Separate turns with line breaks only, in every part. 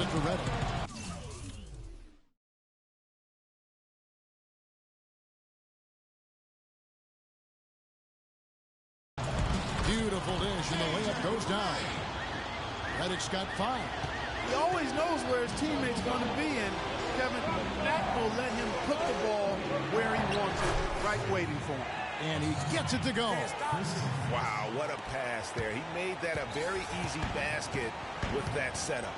point for Reddick. Beautiful dish, and the layup goes down. Reddick's got 5.
He always knows where his teammate's going to be, and Kevin, that will let him put the ball where he wants it, right waiting for him.
And he gets it to go.
Wow, what a pass there. He made that a very easy basket with that setup.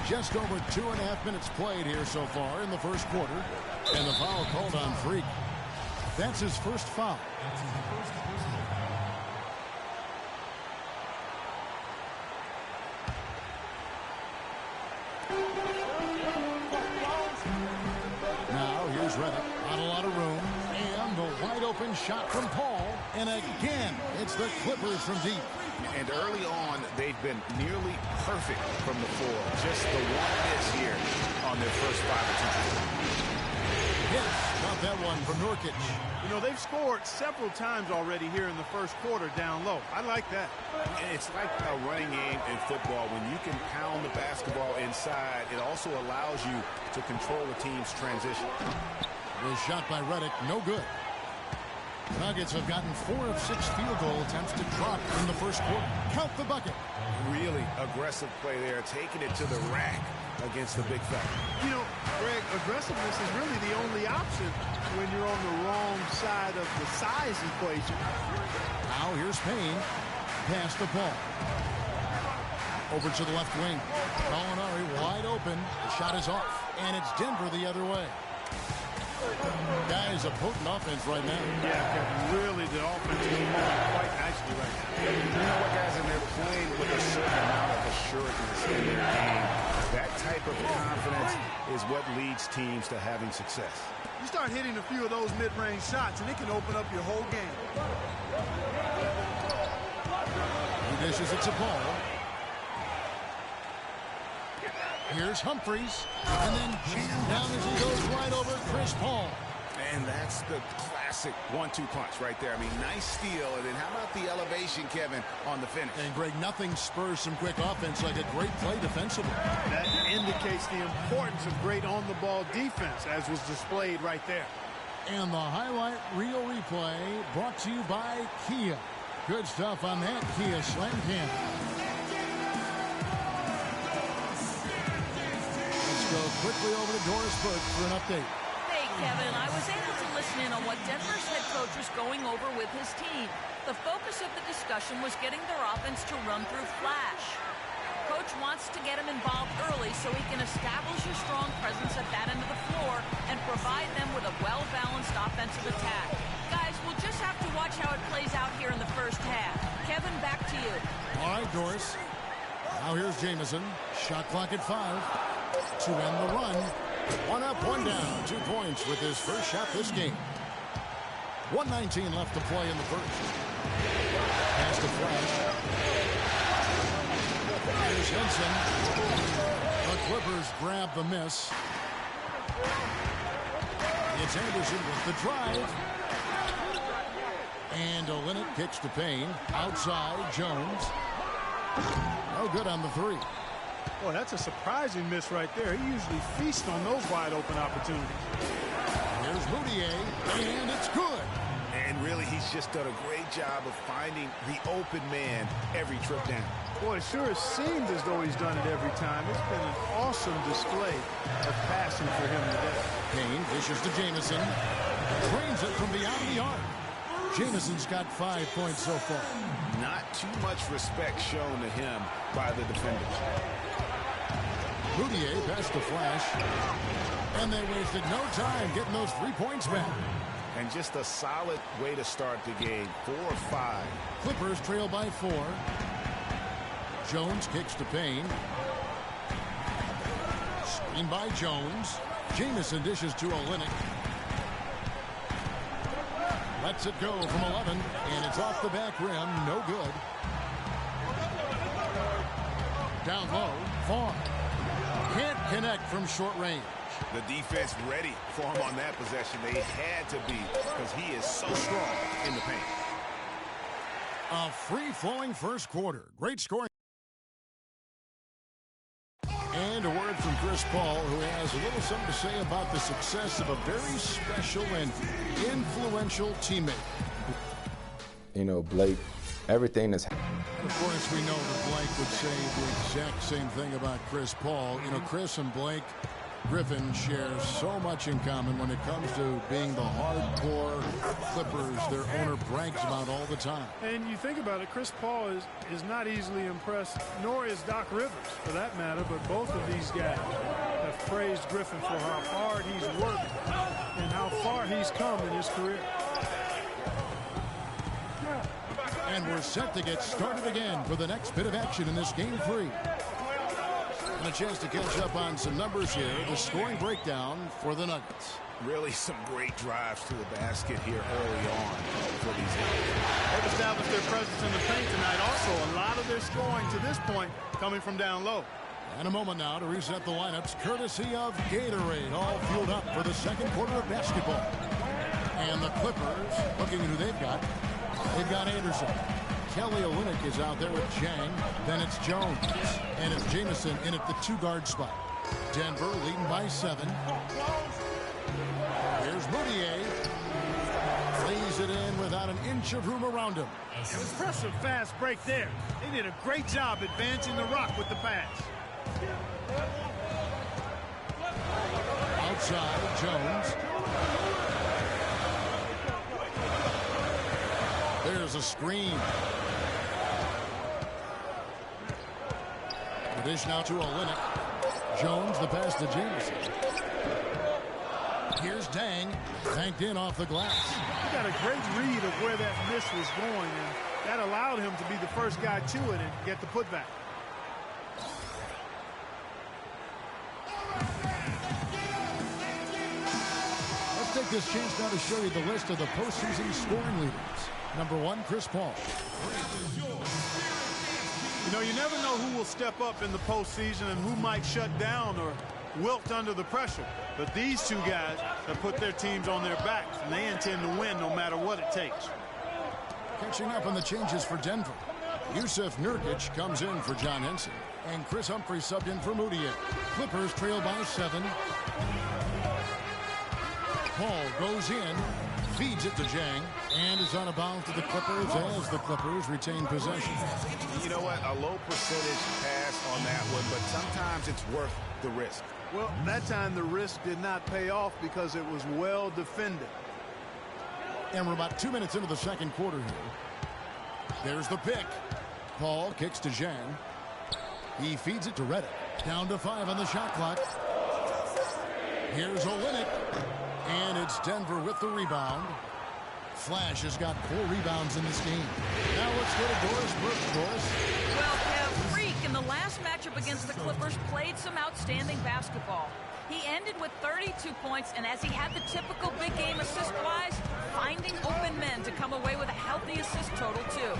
Just over 2.5 minutes played here so far in the first quarter. And the foul called on Freak. That's his first foul. Reddick, not a lot of room, and the wide open shot from Paul, and again, it's the Clippers from deep.
And early on, they've been nearly perfect from the floor. Just the one miss here on their first 5 attempts.
Yes, got that one from Nurkic.
You know, they've scored several times already here in the first quarter down low. I like that.
And it's like a running game in football. When you can pound the basketball inside, it also allows you to control the team's transition.
The shot by Reddick, no good. The Nuggets have gotten 4 of 6 field goal attempts to drop in the first quarter. Count the bucket.
Really aggressive play there, taking it to the rack against the big fella.
You know, Greg, aggressiveness is really the only option when you're on the wrong side of the size equation.
Now here's Payne. Pass the ball. Over to the left wing. Gallinari wide open. The shot is off. And it's Denver the other way. Guys, a potent offense right now.
Yeah, Kevin, really the offense is moving quite nicely right now.
You know what, guys, and they're playing with a certain amount of assuredness in their game. That type of confidence is what leads teams to having success.
You start hitting a few of those mid-range shots, and it can open up your whole game.
He dishes it to Paul. Here's Humphries, and then jammed down as he goes right over Chris Paul.
And that's the classic 1-2 punch right there. I mean, nice steal, and then how about the elevation, Kevin, on the finish?
And, Greg, nothing spurs some quick offense like a great play defensively.
That indicates the importance of great on-the-ball defense, as was displayed right there.
And the highlight reel replay brought to you by Kia. Good stuff on that Kia slam cam. Go quickly over to Doris Burke for an update.
Hey, Kevin, I was able to listen in on what Denver's head coach was going over with his team. The focus of the discussion was getting their offense to run through flash. Coach wants to get him involved early so he can establish a strong presence at that end of the floor and provide them with a well-balanced offensive attack. Guys, we'll just have to watch how it plays out here in the first half. Kevin, back to you.
All right, Doris. Now here's Jamison. Shot clock at 5. To end the run. 1 up, 1 down. 2 points with his first shot this game. 1:19 left to play in the first. Pass to Flash. Here's Henson. The Clippers grab the miss. It's Anderson with the drive. And Olynyk kicks to Payne. Outside, Jones. No good on the 3.
Boy, that's a surprising miss right there. He usually feasts on those wide-open opportunities.
Here's Moutier, and it's good.
And really, he's just done a great job of finding the open man every trip down.
Boy, it sure seems as though he's done it every time. It's been an awesome display of passing for him today.
Payne dishes to Jamison. Drains it from beyond the arc. Jamison's got 5 points so far.
Not too much respect shown to him by the defenders.
Moutier passed the Flash. And they wasted no time getting those 3 points back.
And just a solid way to start the game. 4-5.
Clippers trail by 4. Jones kicks to Payne. Screen by Jones. Jamison dishes to Olynyk. Lets it go from 11, and it's off the back rim. No good. Down low, far. Can't connect from short range.
The defense ready for him on that possession. They had to be because he is so strong in the paint.
A free-flowing first quarter. Great scoring. Chris Paul, who has a little something to say about the success of a very special and influential teammate.
You know, Blake, everything that's...
Of course, we know that Blake would say the exact same thing about Chris Paul. You know, Chris and Blake Griffin share so much in common when it comes to being the hardcore Clippers their owner brags about all the time.
And you think about it, Chris Paul is not easily impressed, nor is Doc Rivers, for that matter, but both of these guys have praised Griffin for how hard he's worked and how far he's come in his career.
And we're set to get started again for the next bit of action in this game 3. And a chance to catch up on some numbers here. The scoring breakdown for the Nuggets.
Really some great drives to the basket here early on for these guys.
They've established their presence in the paint tonight. Also, a lot of their scoring to this point coming from down low.
And a moment now to reset the lineups, courtesy of Gatorade, all fueled up for the second quarter of basketball. And the Clippers, looking at who they've got Anderson. Kelly Olynyk is out there with Jang. Then it's Jones. And it's Jamison in at the 2-guard spot. Denver leading by 7. Here's Moutier. Lays it in without an inch of room around him.
Impressive fast break there. They did a great job advancing the rock with the pass.
Outside, Jones. There's a screen. The dish now to Olynyk. Jones, the pass to Jamison. Here's Dang. Banked in off the glass.
He got a great read of where that miss was going, and that allowed him to be the first guy to it and get the putback.
Let's take this chance now to show you the list of the postseason scoring leaders. Number 1, Chris Paul.
You know, you never know who will step up in the postseason and who might shut down or wilt under the pressure. But these two guys have put their teams on their backs, and they intend to win no matter what it takes.
Catching up on the changes for Denver. Yusuf Nurkic comes in for John Henson. And Chris Humphrey subbed in for Moutier. Clippers trail by 7. Paul goes in, feeds it to Jang, and is on a bounce to the Clippers as the Clippers retain possession.
You know what? A low percentage pass on that one, but sometimes it's worth the risk.
Well, that time the risk did not pay off because it was well defended.
And we're about 2 minutes into the second quarter here. There's the pick. Paul kicks to Jang. He feeds it to Reddick. Down to 5 on the shot clock. Here's Olynyk. And it's Denver with the rebound. Flash has got 4 rebounds in this game. Now let's go to Doris Burke. Doris.
Well, Kev, Freak in the last matchup against the Clippers played some outstanding basketball. He ended with 32 points, and as he had the typical big game assist-wise, finding open men to come away with a healthy assist total, too.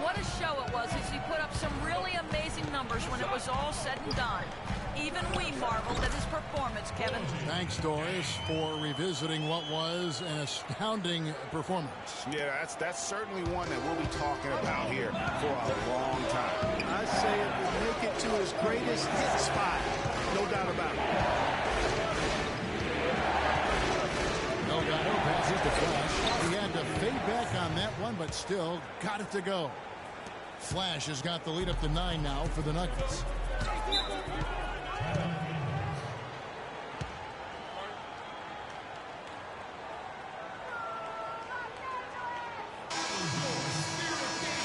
What a show it was as he put up some really amazing numbers when it was all said and done. Even we marveled at his performance, Kevin.
Thanks, Doris, for revisiting what was an astounding performance.
Yeah, that's certainly one that we'll be talking about here for a long time.
I say it will make it to his greatest hit spot. No doubt about it.
Delgado passes to Flash. He had to fade back on that one, but still got it to go. Flash has got the lead up to 9 now for the Nuggets.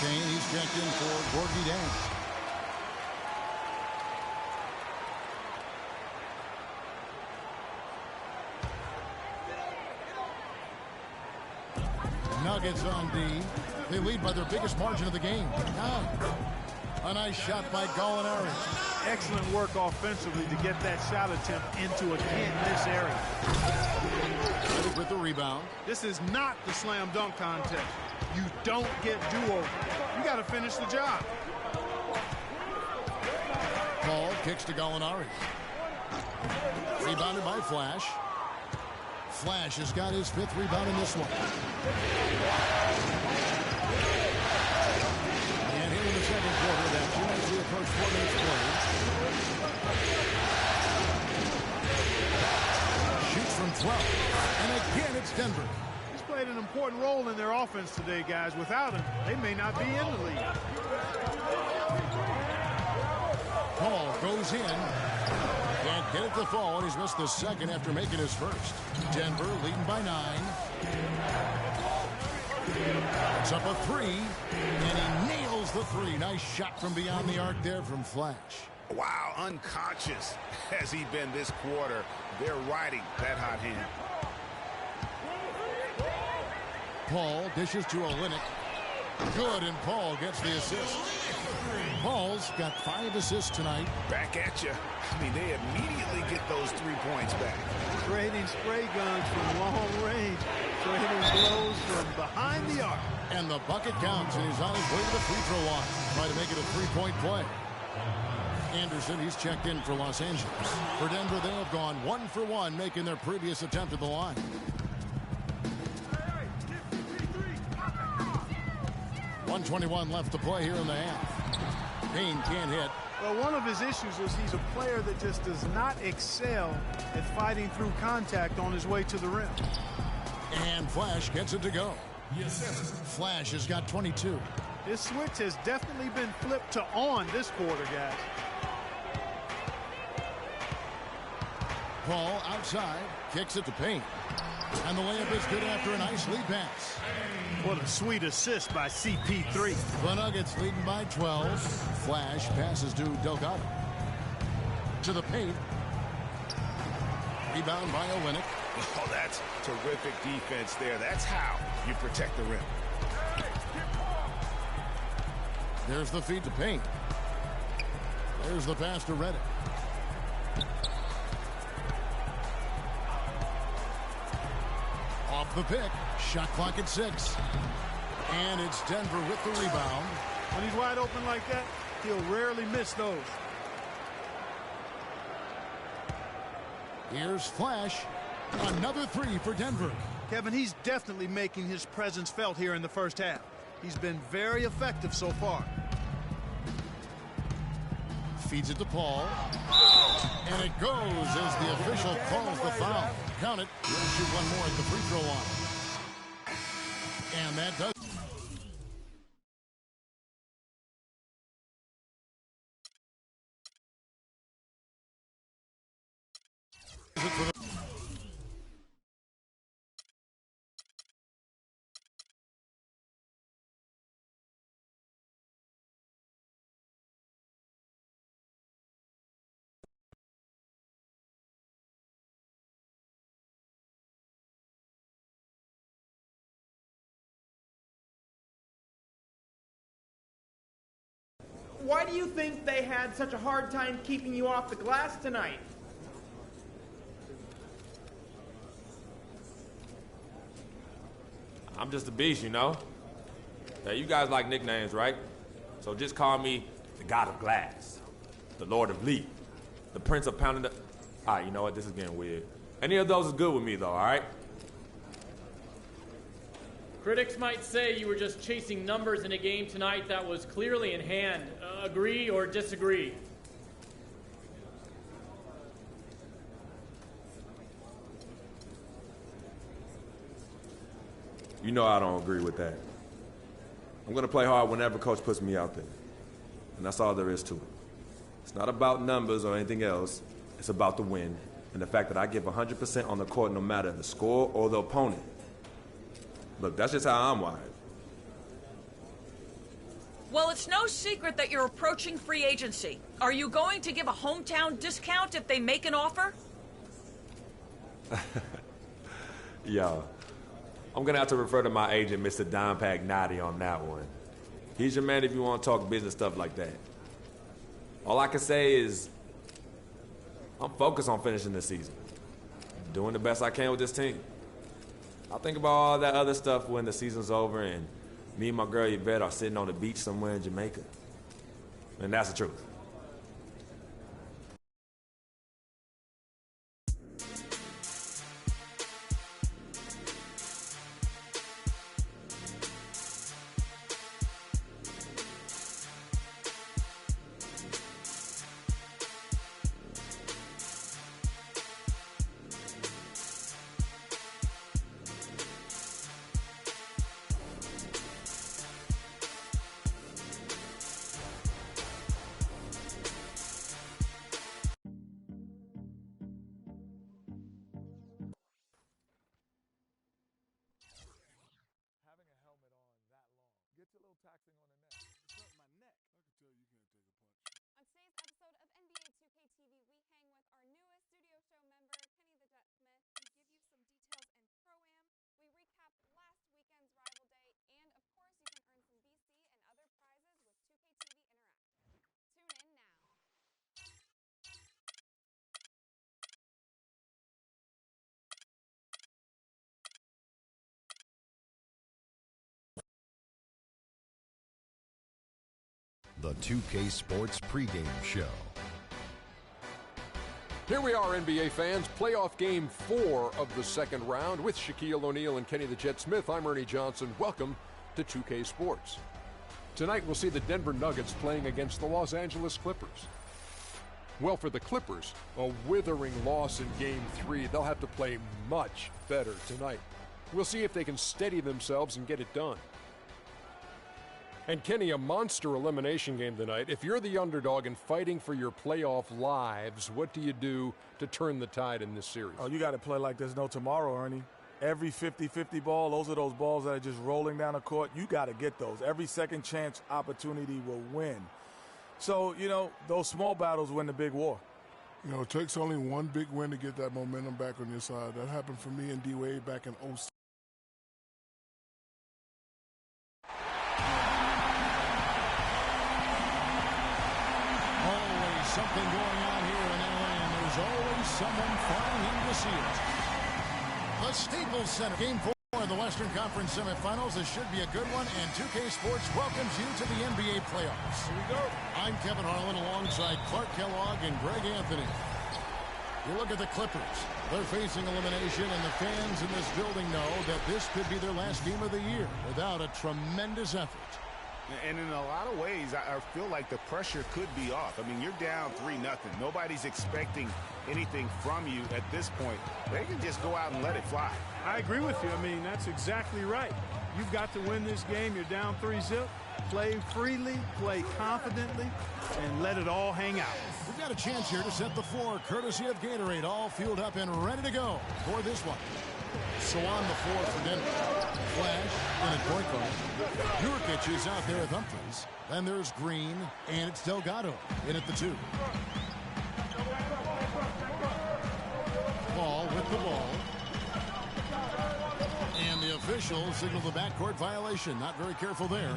Kane, he's checked in for Gorgie Dang. Nuggets on D. They lead by their biggest margin of the game. Now, a nice shot by Gallinari.
Excellent work offensively to get that shot attempt into a can't-miss area.
With the rebound.
This is not the slam dunk contest. You don't get do-over. You got to finish the job.
Paul kicks to Gallinari. Rebounded by Flash. Flash has got his 5th rebound in this one. And here in the second quarter, that as we approach 4 minutes played. Denver.
He's played an important role in their offense today, guys. Without him, they may not be in the league.
Paul goes in. Can't get it to fall, and he's missed the second after making his first. Denver leading by 9. It's up a 3, and he nails the 3. Nice shot from beyond the arc there from Flash.
Wow, unconscious has he been this quarter. They're riding that hot hand.
Paul dishes to Olynyk. Good, and Paul gets the assist. Paul's got 5 assists tonight.
Back at you. I mean, they immediately get those 3 points back.
Trading spray guns from long range. Trading blows from behind the arc.
And the bucket counts, and he's on his way to the free throw line. Try to make it a 3-point play. Anderson, he's checked in for Los Angeles. For Denver, they have gone 1 for 1, making their previous attempt at the line. .121 left to play here in the half. Payne can't hit.
Well, one of his issues is he's a player that just does not excel at fighting through contact on his way to the rim.
And Flash gets it to go. Flash has got 22.
This switch has definitely been flipped to on this quarter, guys.
Paul outside, kicks it to Payne. And the layup is good after a nice lead pass.
What a sweet assist by CP3.
The Nuggets leading by 12. Flash passes to Delgado. To the paint. Rebound by Olynyk.
Oh, that's terrific defense there. That's how you protect the rim.
There's the feed to Payne. There's the pass to Reddick. Off the pick. Shot clock at 6. And it's Denver with the rebound.
When he's wide open like that, he'll rarely miss those.
Here's Flash. Another 3 for Denver.
Kevin, he's definitely making his presence felt here in the first half. He's been very effective so far.
Feeds it to Paul. And it goes as the official calls the foul. Count it. He'll shoot one more at the free throw line. And that does.
Why do you think they had such a hard time keeping you off the glass tonight?
I'm just a beast, you know? Now, you guys like nicknames, right? So just call me the God of Glass, the Lord of Leap, the Prince of Pounding the... All right, you know what? This is getting weird. Any of those is good with me, though, all right?
Critics might say you were just chasing numbers in a game tonight that was clearly in hand. Agree or disagree?
You know I don't agree with that. I'm going to play hard whenever coach puts me out there. And that's all there is to it. It's not about numbers or anything else. It's about the win and the fact that I give 100% on the court no matter the score or the opponent. Look, that's just how I'm wired.
Well, it's no secret that you're approaching free agency. Are you going to give a hometown discount if they make an offer?
Yo, I'm going to have to refer to my agent, Mr. Don Pagnotti, on that one. He's your man if you want to talk business stuff like that. All I can say is I'm focused on finishing this season, doing the best I can with this team. I'll think about all that other stuff when the season's over and me and my girl Yvette are sitting on the beach somewhere in Jamaica. And that's the truth.
the 2K Sports pregame show.
Here we are, NBA fans. Playoff game 4 of the second round with Shaquille O'Neal and Kenny the Jet Smith. I'm Ernie Johnson. Welcome to 2K Sports. Tonight we'll see the Denver Nuggets playing against the Los Angeles Clippers. Well, for the Clippers, a withering loss in Game 3. They'll have to play much better tonight. We'll see if they can steady themselves and get it done. And Kenny, a monster elimination game tonight. If you're the underdog and fighting for your playoff lives, what do you do to turn the tide in this series?
Oh, you got to play like there's no tomorrow, Ernie. Every 50-50 ball, those are those balls that are just rolling down the court. You got to get those. Every second chance opportunity will win. So, you know, those small battles win the big war.
You know, it takes only one big win to get that momentum back on your side. That happened for me and D-Wade back in 06.
Always something going on here in LA, and there's always someone flying in to see it. The Staples Center, Game 4 of the Western Conference semifinals. This should be a good one, and 2K Sports welcomes you to the NBA playoffs. Here we go. I'm Kevin Harlan alongside Clark Kellogg and Greg Anthony. You look at the Clippers. They're facing elimination, and the fans in this building know that this could be their last game of the year without a tremendous effort.
And in a lot of ways, I feel like the pressure could be off. I mean, you're down 3-0. Nobody's expecting anything from you at this point. They can just go out and let it fly.
I agree with you. I mean, that's exactly right. You've got to win this game. You're down 3-0. Play freely, play confidently, and let it all hang out.
We've got a chance here to set the floor, courtesy of Gatorade, all fueled up and ready to go for this one. So on the floor for Denver. Flash in at point guard. Nurkic is out there with Humphries. Then there's Green, and it's Delgado in at the 2. Ball with the ball. And the official signaled the backcourt violation. Not very careful there.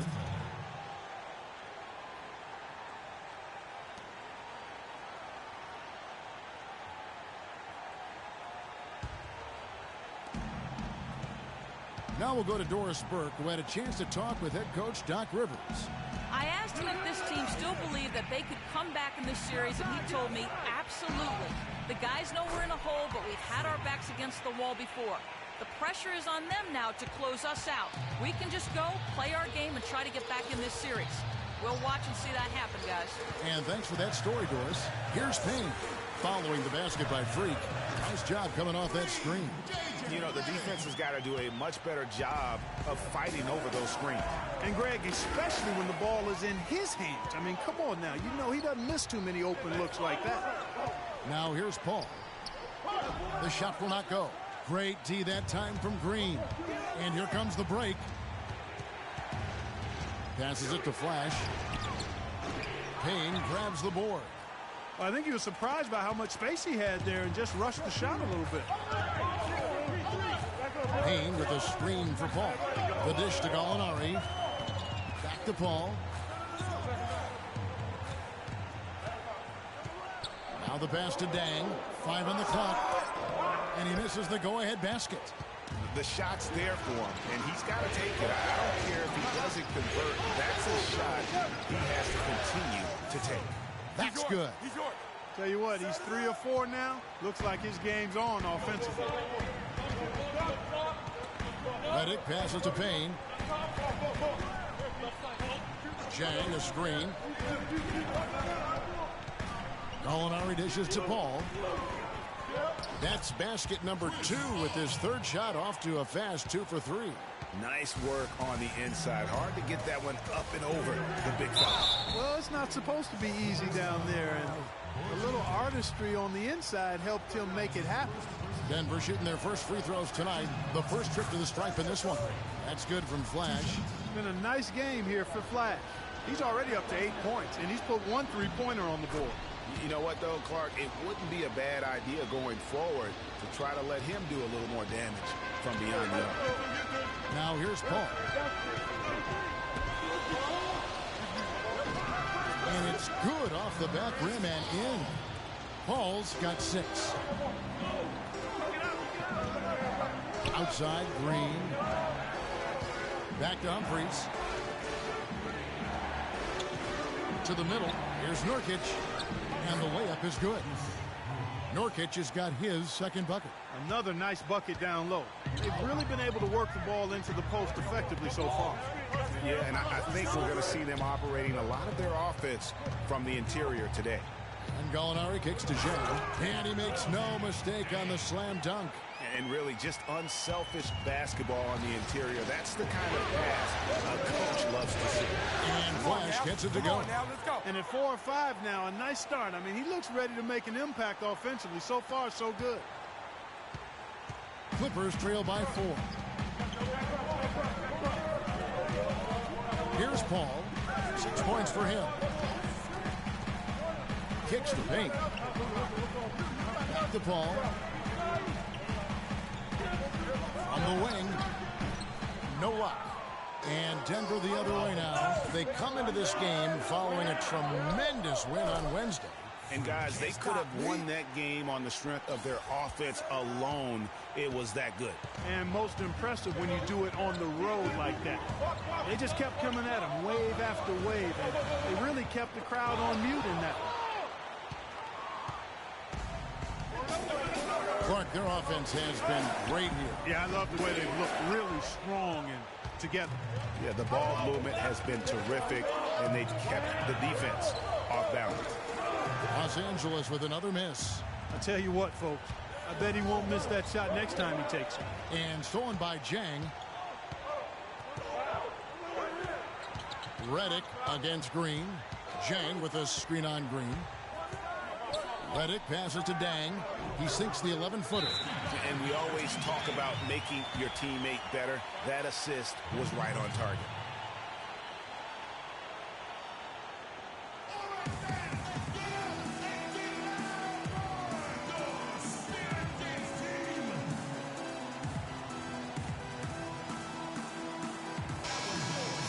Now we'll go to Doris Burke, who had a chance to talk with head coach Doc Rivers.
I asked him if this team still believed that they could come back in this series, and he told me absolutely. The guys know we're in a hole, but we've had our backs against the wall before. The pressure is on them now to close us out. We can just go, play our game, and try to get back in this series. We'll watch and see that happen, guys.
And thanks for that story, Doris. Here's Payne following the basket by Freak. Nice job coming off that screen.
You know, the defense has got to do a much better job of fighting over those screens.
And, Greg, especially when the ball is in his hands. I mean, come on now. You know he doesn't miss too many open looks like that.
Now here's Paul. The shot will not go. Great D that time from Green. And here comes the break. Passes it to Flash. Payne grabs the board.
I think he was surprised by how much space he had there and just rushed the shot a little bit.
Payne with a screen for Paul. The dish to Gallinari. Back to Paul. Now the pass to Dang. 5 on the clock. And he misses the go-ahead basket.
The shot's there for him, and he's got to take it. I don't care if he doesn't convert. That's a shot he has to continue to take.
That's good.
Tell you what, he's 3 or 4 now. Looks like his game's on offensively.
Reddick passes to Payne. Chang, a screen. Gallinari dishes to Paul. That's basket number 2 with his 3rd shot off to a fast 2 for 3.
Nice work on the inside. Hard to get that one up and over the big foul.
Well, it's not supposed to be easy down there, and a little artistry on the inside helped him make it happen.
Denver shooting their first free throws tonight. The first trip to the stripe in this one. That's good from Flash.
It's been a nice game here for Flash. He's already up to 8 points, and he's put 1 3-pointer on the board.
You know what, though, Clark? It wouldn't be a bad idea going forward to try to let him do a little more damage from beyond the arc.
Now here's Paul. And it's good off the back rim and in. Paul's got 6. Outside, Green. Back to Humphries. to the middle. Here's Nurkic. And the layup is good. Nurkic has got his second bucket.
Another nice bucket down low. They've really been able to work the ball into the post effectively so far.
Yeah, and I think we're going to see them operating a lot of their offense from the interior today.
And Gallinari kicks to Zhang. And he makes no mistake on the slam dunk.
And really just unselfish basketball on the interior. That's the kind of pass a coach loves to see.
And Flash gets it to go.
And at 4 or 5 now, a nice start. I mean, he looks ready to make an impact offensively. So far, so good.
Clippers trail by 4. Here's Paul. 6 points for him. Kicks the paint. Back to Paul. On the wing. No luck. And Denver the other way now. They come into this game following a tremendous win on Wednesday.
And guys, they could have won that game on the strength of their offense alone. It was that good.
And most impressive when you do it on the road like that. They just kept coming at them wave after wave. And they really kept the crowd on mute in that one.
Clark, their offense has been great here.
Yeah, I love the way they've looked really strong and together.
Yeah, the ball movement has been terrific, and they've kept the defense off balance.
Los Angeles with another miss.
I tell you what, folks, I bet he won't miss that shot next time he takes it.
And stolen by Zhang. Redick against Green. Zhang with a screen on Green. Redick passes to Dang. He sinks the 11-footer.
And we always talk about making your teammate better. That assist was right on target.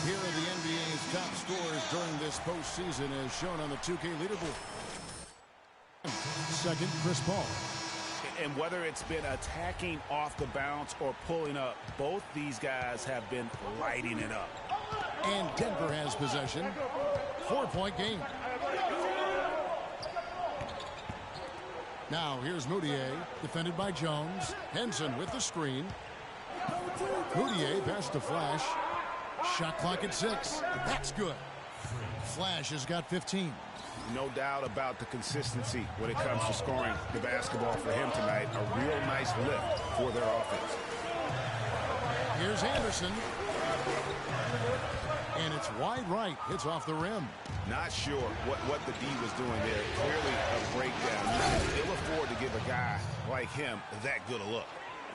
Here are the NBA's top scorers during this postseason as shown on the 2K leaderboard. Second, Chris Paul.
And whether it's been attacking off the bounce or pulling up, both these guys have been lighting it up.
And Denver has possession. 4-point game. Now here's Moutier, defended by Jones. Henson with the screen. Moutier passes to Flash. Shot clock at 6. That's good. Flash has got 15.
No doubt about the consistency when it comes to scoring the basketball for him tonight. A real nice lift for their offense.
Here's Anderson. And it's wide right. Hits off the rim.
Not sure what the D was doing there. Clearly a breakdown. You can ill afford to give a guy like him that good a look.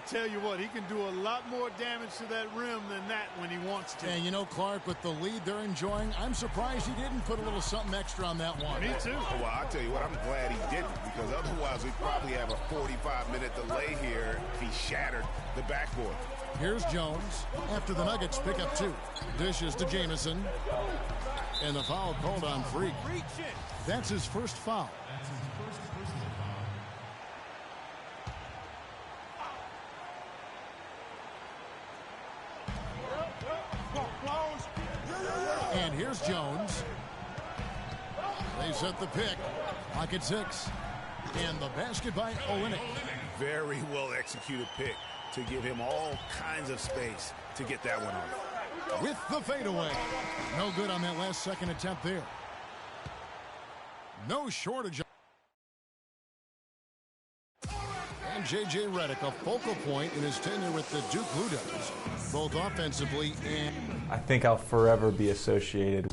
Tell you what, he can do a lot more damage to that rim than that when he wants to.
And you know, Clark, with the lead they're enjoying, I'm surprised he didn't put a little something extra on that one.
Me too.
Well, I'll tell you what, I'm glad he didn't, because otherwise we'd probably have a 45-minute delay here if he shattered the backboard.
Here's Jones after the Nuggets pick up 2. Dishes to Jamison. And the foul called on Freak. That's his first foul. And here's Jones. They set the pick. Pocket 6. And the basket by Olynyk.
Very well executed pick to give him all kinds of space to get that one off.
With the fadeaway. No good on that last second attempt there. No shortage. And J.J. Redick, a focal point in his tenure with the Duke Blue Devils, both offensively and...
I think I'll forever be associated.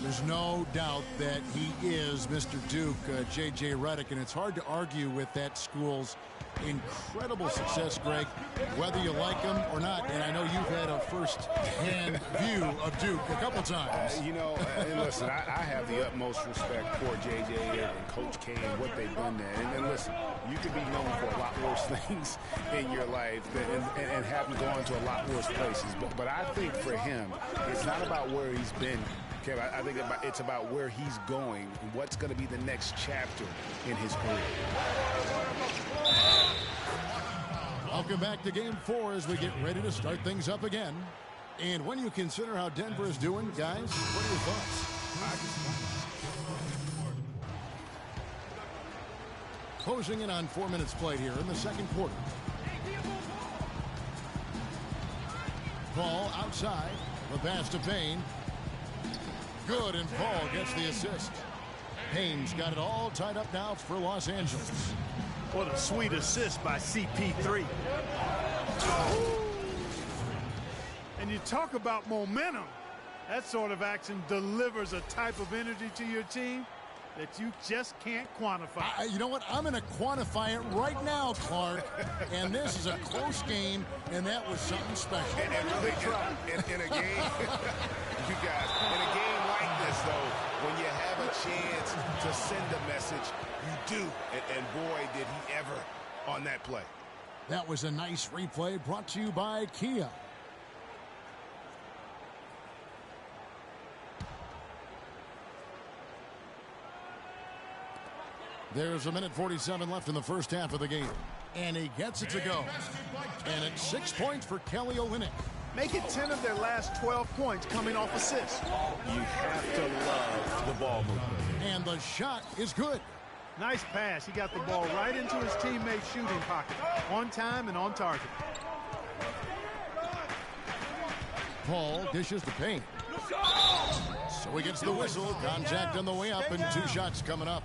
There's no doubt that he is Mr. Duke, J.J. Redick, and it's hard to argue with that school's incredible success, Greg, whether you like him or not. And I know you've had a first-hand view of Duke a couple times.
You know, and listen, I have the utmost respect for J.J. and Coach K and what they've done there. And listen, you could be known for a lot worse things in your life and having gone to a lot worse places. But I think for him, it's not about where he's been. Kevin, I think it's about where he's going and what's going to be the next chapter in his career.
Welcome back to Game 4 as we get ready to start things up again. And when you consider how Denver is doing, guys, what are your thoughts? Closing in on 4 minutes played here in the second quarter. Paul outside. The pass to Payne. Good, and Paul gets the assist. Payne's got it all tied up now for Los Angeles.
What a sweet assist by CP3. And you talk about momentum. That sort of action delivers a type of energy to your team that you just can't quantify.
You know what? I'm going to quantify it right now, Clark. And this is a close game, and that was something special.
And really, in a game, you guys, in a game like this, though, when you have a chance to send a message, you do. And boy, did he ever on that play.
That was a nice replay brought to you by Kia. There's a minute 47 left in the first half of the game. And he gets it to go. And it's 6 points for Kelly Olynyk.
Make it 10 of their last 12 points coming off assists.
You have to love the ball movement.
And the shot is good.
Nice pass. He got the ball right into his teammate's shooting pocket. On time and on target.
Paul dishes to Payne. So he gets the whistle. Contact on the way up and 2 shots coming up.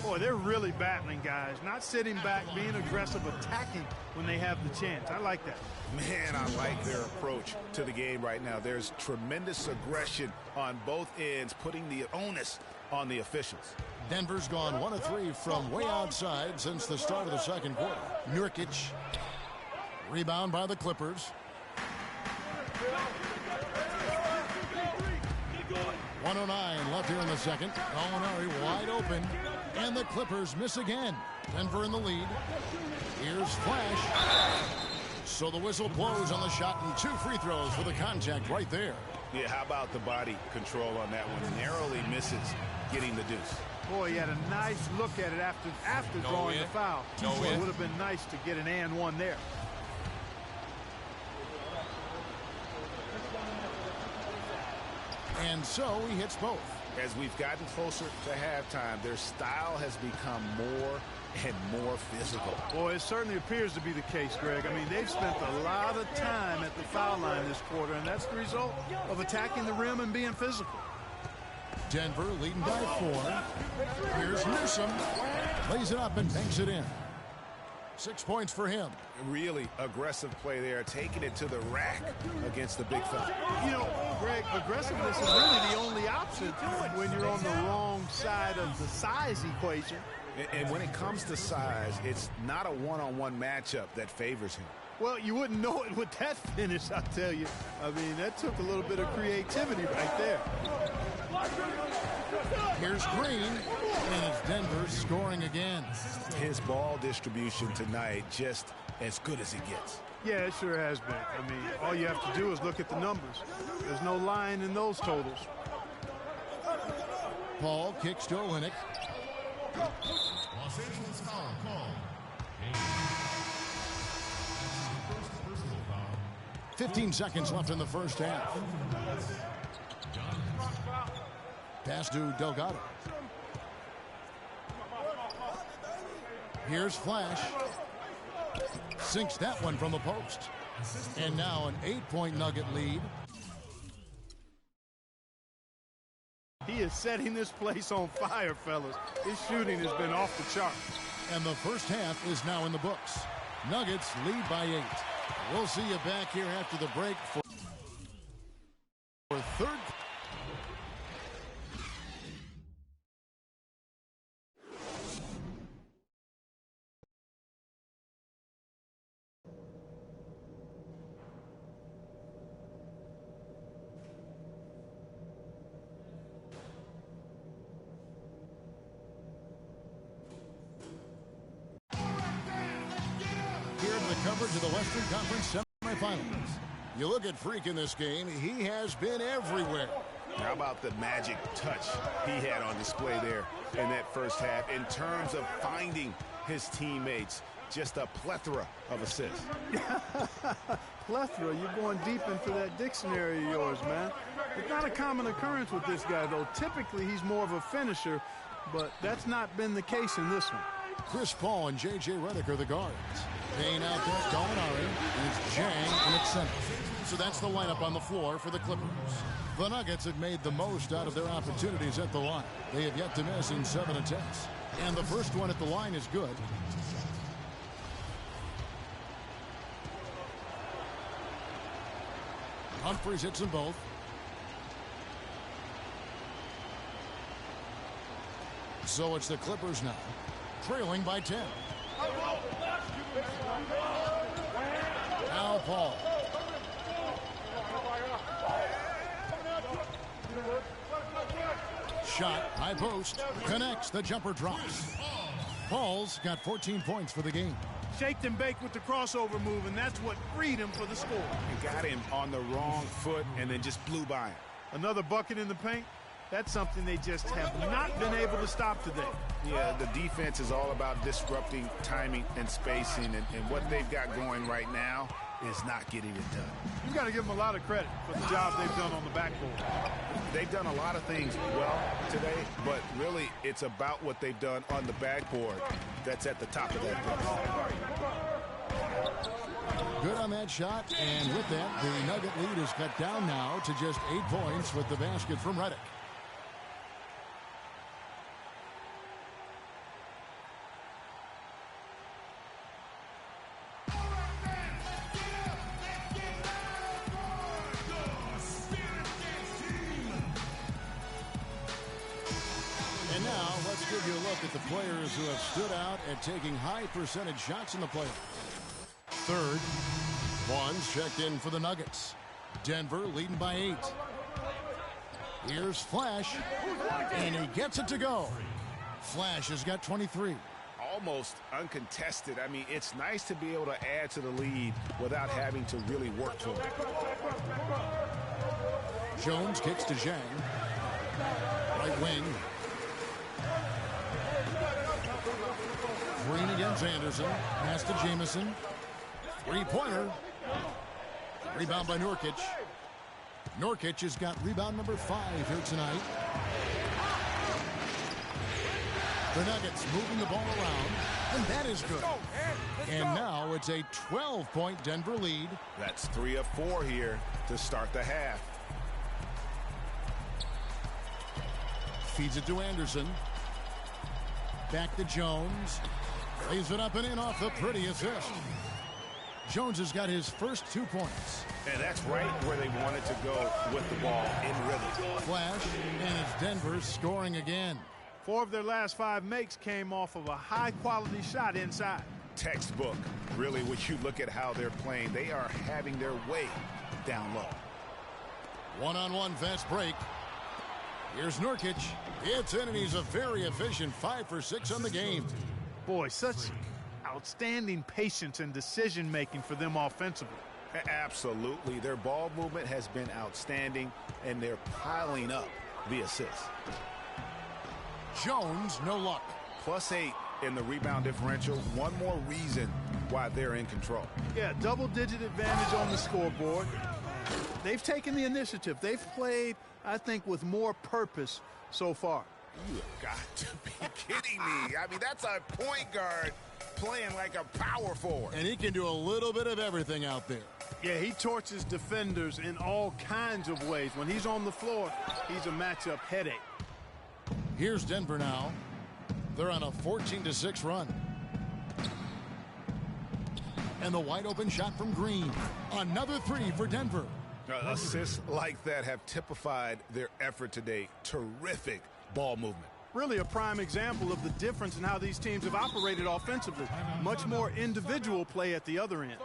Boy, they're really battling, guys. Not sitting back, being aggressive, attacking when they have the chance. I like that.
Man, I like their approach to the game right now. There's tremendous aggression on both ends, putting the onus on the officials.
Denver's gone 1 of 3 from way outside since the start of the second quarter. Nurkic. Rebound by the Clippers. 1:09 left here in the second. Gallinari wide open. And the Clippers miss again. Denver in the lead. Here's Flash. So the whistle blows on the shot and 2 free throws for the contact right there.
Yeah, how about the body control on that one? Narrowly misses getting the deuce.
Boy, he had a nice look at it after drawing the foul. It would have been nice to get an and one there.
And so he hits both.
As we've gotten closer to halftime, their style has become more and more physical.
Boy, it certainly appears to be the case, Greg. I mean, they've spent a lot of time at the foul line this quarter, and that's the result of attacking the rim and being physical.
Denver leading by 4. Here's Newsom. Lays it up and banks it in. 6 points for him.
Really aggressive play there, taking it to the rack against the big fella.
You know, Greg, aggressiveness is really the only option when you're on the wrong side of the size equation.
And when it comes to size, it's not a one-on-one matchup that favors him.
Well, you wouldn't know it with that finish, I tell you. I mean, that took a little bit of creativity right there.
Here's Green, and it's Denver scoring again.
His ball distribution tonight just as good as it gets.
Yeah, it sure has been. I mean, all you have to do is look at the numbers. There's no lying in those totals.
Paul kicks to Olynyk.
Los Angeles foul call.
15 seconds left in the first half. Pass to Delgado. Here's Flash. Sinks that one from the post. And now an 8-point Nugget lead.
He is setting this place on fire, fellas. His shooting has been off the chart.
And the first half is now in the books. Nuggets lead by 8. We'll see you back here after the break for third. Coverage of the Western Conference semifinals. You look at Freak in this game, he has been everywhere.
How about the magic touch he had on display there in that first half in terms of finding his teammates? Just a plethora of assists.
Plethora, you're going deep into that dictionary of yours, man. It's not a common occurrence with this guy, though. Typically, he's more of a finisher, but that's not been the case in this one.
Chris Paul and J.J. Redick are the guards. Payne out there, Gallinari, and it's Jang in its center. So that's the lineup on the floor for the Clippers. The Nuggets have made the most out of their opportunities at the line. They have yet to miss in 7 attempts. And the first one at the line is good. Humphries hits them both. So it's the Clippers now, trailing by 10. Now Paul. Shot, high post, connects, the jumper drops. Paul's got 14 points for the game.
Shaked and baked with the crossover move, and that's what freed him for the score.
He got him on the wrong foot and then just blew by him.
Another bucket in the paint. That's something they just have not been able to stop today.
Yeah, the defense is all about disrupting timing and spacing, and what they've got going right now is not getting it done.
You've got to give them a lot of credit for the job they've done on the backboard.
They've done a lot of things well today, but really it's about what they've done on the backboard that's at the top of that list.
Good on that shot, and with that, the Nugget lead is cut down now to just 8 points with the basket from Redick. And now, let's give you a look at the players who have stood out at taking high percentage shots in the playoffs. Third, Vaughn's checked in for the Nuggets. Denver leading by 8. Here's Flash, and he gets it to go. Flash has got 23.
Almost uncontested. I mean, it's nice to be able to add to the lead without having to really work for it.
Jones kicks to Zhang. Right wing. Green against Anderson. Pass to Jamison. Three-pointer. Rebound by Nurkic. Nurkic has got rebound number 5 here tonight. The Nuggets moving the ball around, and that is good. And now it's a 12-point Denver lead.
That's 3 of 4 here to start the half.
Feeds it to Anderson. Back to Jones. Lays it up and in off the pretty assist. Jones has got his first 2 points.
And that's right where they wanted to go with the ball in rhythm.
Flash, and it's Denver scoring again.
4 of their last 5 makes came off of a high-quality shot inside.
Textbook. Really, when you look at how they're playing, they are having their way down low.
One-on-one fast break. Here's Nurkic. It's in, and he's a very efficient 5 for 6 on the game.
Boy, such outstanding patience and decision-making for them offensively.
Absolutely. Their ball movement has been outstanding, and they're piling up the assists.
Jones, no luck.
+8 in the rebound differential. One more reason why they're in control.
Yeah, double-digit advantage on the scoreboard. They've taken the initiative. They've played, I think, with more purpose so far.
You have got to be kidding me. I mean, that's a point guard playing like a power forward.
And he can do a little bit of everything out there.
Yeah, he torches defenders in all kinds of ways. When he's on the floor, he's a matchup headache.
Here's Denver now. They're on a 14-6 run. And the wide open shot from Green. Another 3 for Denver.
Assists like that have typified their effort today. Terrific ball movement.
Really a prime example of the difference in how these teams have operated offensively. Much more individual play at the other end.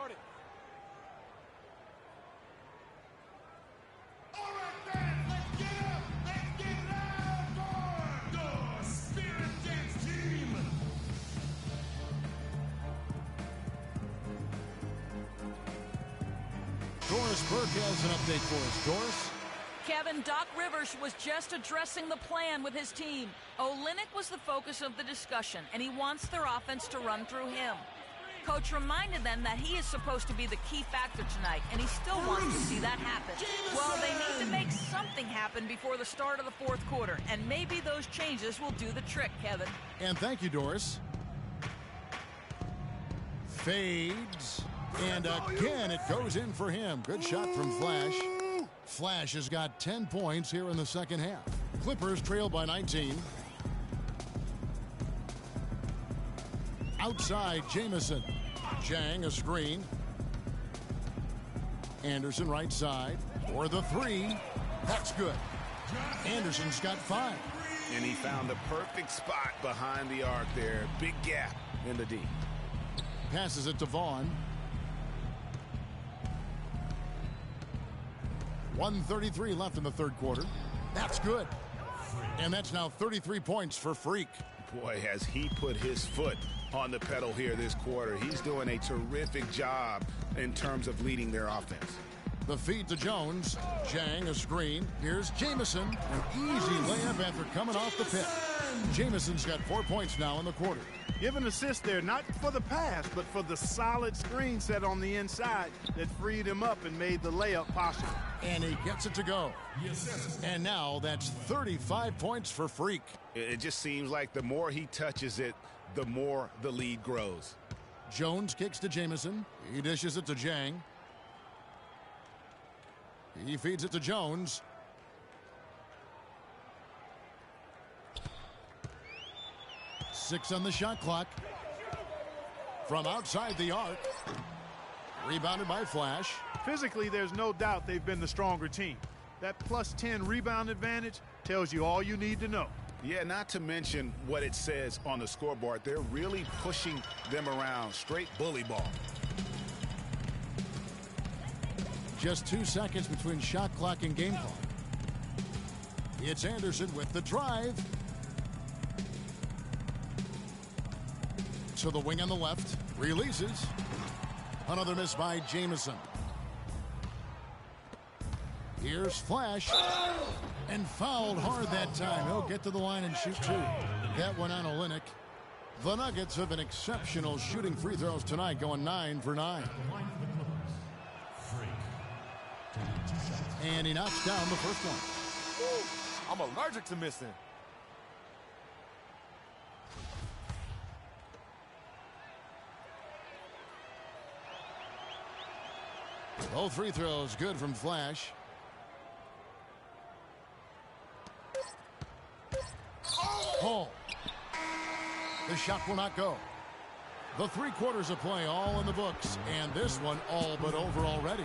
Doris Burke has an update for us. Doris?
Kevin, Doc Rivers was just addressing the plan with his team. Olynyk was the focus of the discussion, and he wants their offense to run through him. Coach reminded them that he is supposed to be the key factor tonight, and he still wants to see that happen. Well, they need to make something happen before the start of the 4th quarter, and maybe those changes will do the trick, Kevin.
And thank you, Doris. Fades. And again, it goes in for him. Good shot from Flash. Flash has got 10 points here in the second half. Clippers trail by 19. Outside, Jamison. Jang, a screen. Anderson right side for the three. That's good. Anderson's got 5.
And he found the perfect spot behind the arc there. Big gap in the D.
Passes it to Vaughn. 1:33 left in the third quarter. That's good. And that's now 33 points for Freak.
Boy, has he put his foot on the pedal here this quarter. He's doing a terrific job in terms of leading their offense.
The feed to Jones. Jang, a screen. Here's Jamison. An easy layup after coming off the pit. Jamison's got 4 points now in the quarter.
Give an assist there, not for the pass, but for the solid screen set on the inside that freed him up and made the layup possible.
And he gets it to go. And now that's 35 points for Freak.
It just seems like the more he touches it, the more the lead grows.
Jones kicks to Jamison. He dishes it to Jang. He feeds it to Jones. Six on the shot clock. From outside the arc. Rebounded by Flash.
Physically, there's no doubt they've been the stronger team. That plus 10 rebound advantage tells you all you need to know.
Yeah, not to mention what it says on the scoreboard. They're really pushing them around. Straight bully ball.
Just 2 seconds between shot clock and game clock. It's Anderson with the drive. To the wing on the left. Releases. Another miss by Jamison. Here's Flash. And fouled hard that time. He'll get to the line and shoot 2. That one on Olynyk. The Nuggets have been exceptional shooting free throws tonight, going 9 for 9. And he knocks down the first one.
I'm allergic to missing.
Both free throws good from Flash. Paul. The shot will not go. The 3 quarters of play all in the books, and this one all but over already.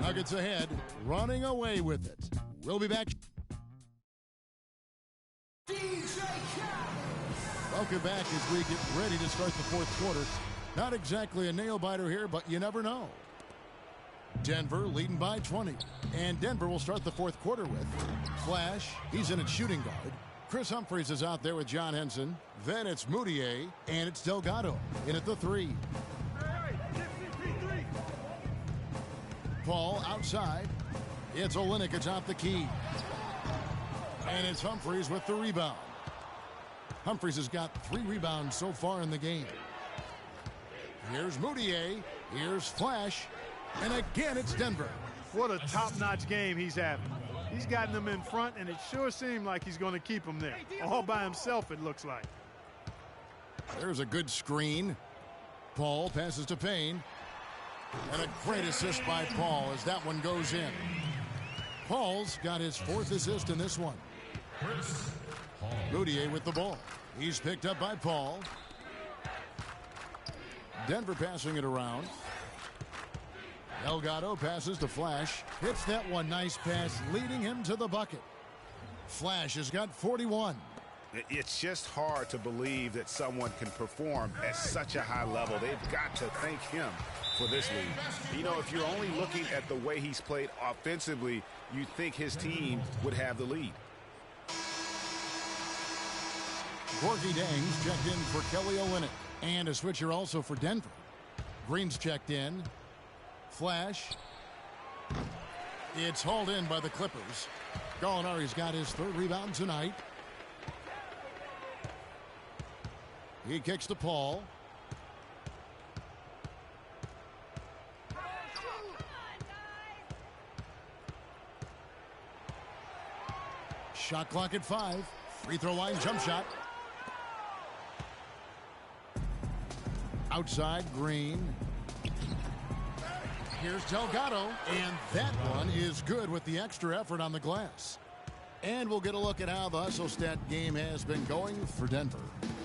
Nuggets ahead, running away with it. We'll be back. Welcome back as we get ready to start the fourth quarter. Not exactly a nail-biter here, but you never know. Denver leading by 20. And Denver will start the fourth quarter with Flash. He's in at shooting guard. Chris Humphries is out there with John Henson. Then it's Moutier, and it's Delgado in at the 3. Paul outside. It's Olynyk atop the key. And it's Humphries with the rebound. Humphries has got 3 rebounds so far in the game. Here's Moutier. Here's Flash. And again, it's Denver.
What a top-notch game he's having. He's gotten them in front, and it sure seemed like he's going to keep them there. All by himself, it looks like.
There's a good screen. Paul passes to Payne. And a great assist by Paul as that one goes in. Paul's got his 4th assist in this one. Moutier with the ball. He's picked up by Paul. Denver passing it around. Delgado passes to Flash. Hits that one. Nice pass, leading him to the bucket. Flash has got 41.
It's just hard to believe that someone can perform at such a high level. They've got to thank him for this lead. You know, if you're only looking at the way he's played offensively, you'd think his team would have the lead.
Gorgie Dangs checked in for Kelly Olynyk. And a switcher also for Denver. Green's checked in. Flash. It's hauled in by the Clippers. Gallinari's got his 3rd rebound tonight. He kicks to Paul. Shot clock at 5. Free throw line jump shot. Outside, Green. Here's Delgado, and that one is good with the extra effort on the glass. And we'll get a look at how the hustle stat game has been going for Denver.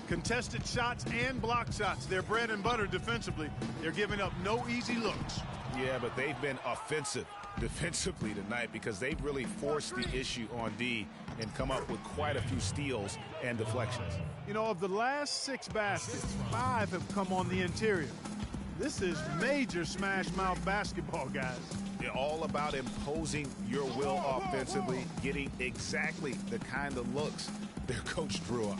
Contested shots and block shots. They're bread and butter defensively. They're giving up no easy looks.
Yeah, but they've been offensive defensively tonight because they've really forced the issue on D and come up with quite a few steals and deflections.
You know, of the last 6 baskets, 5 have come on the interior. This is major smash mouth basketball, guys.
They're all about imposing your will offensively, getting exactly the kind of looks their coach drew up.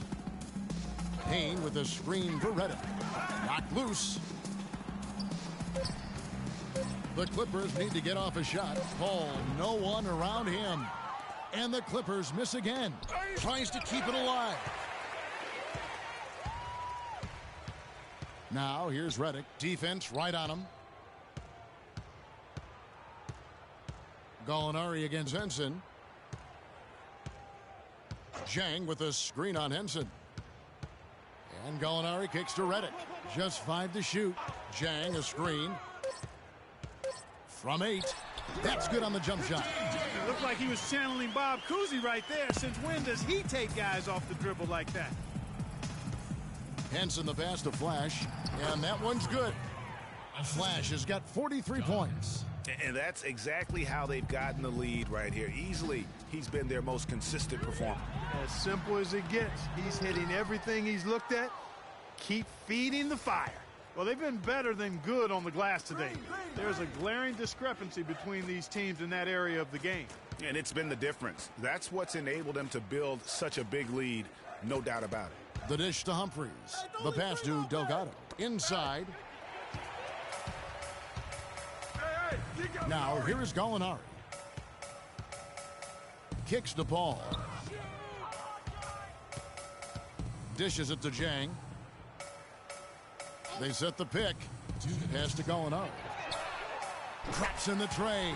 Payne with a screen for Redick. Knocked loose. The Clippers need to get off a shot. Paul, no one around him. And the Clippers miss again. Tries to keep it alive. Now here's Redick. Defense right on him. Gallinari against Henson. Zhang with a screen on Henson. And Gallinari kicks to Redick. Just 5 to shoot. Zhang a screen. From 8. That's good on the jump shot.
It looked like he was channeling Bob Cousy right there. Since when does he take guys off the dribble like that?
Henson the pass to Flash. And that one's good. Flash has got 43 points.
And that's exactly how they've gotten the lead right here. Easily, he's been their most consistent performer.
As simple as it gets. He's hitting everything he's looked at. Keep feeding the fire. Well, they've been better than good on the glass today. There's a glaring discrepancy between these teams in that area of the game.
And it's been the difference. That's what's enabled them to build such a big lead, no doubt about it.
The dish to Humphries. The pass to Delgado. Inside. Now, here is Gallinari. Kicks the ball. Dishes it to Zhang. They set the pick. Pass to Gallinari. Drops in the tray.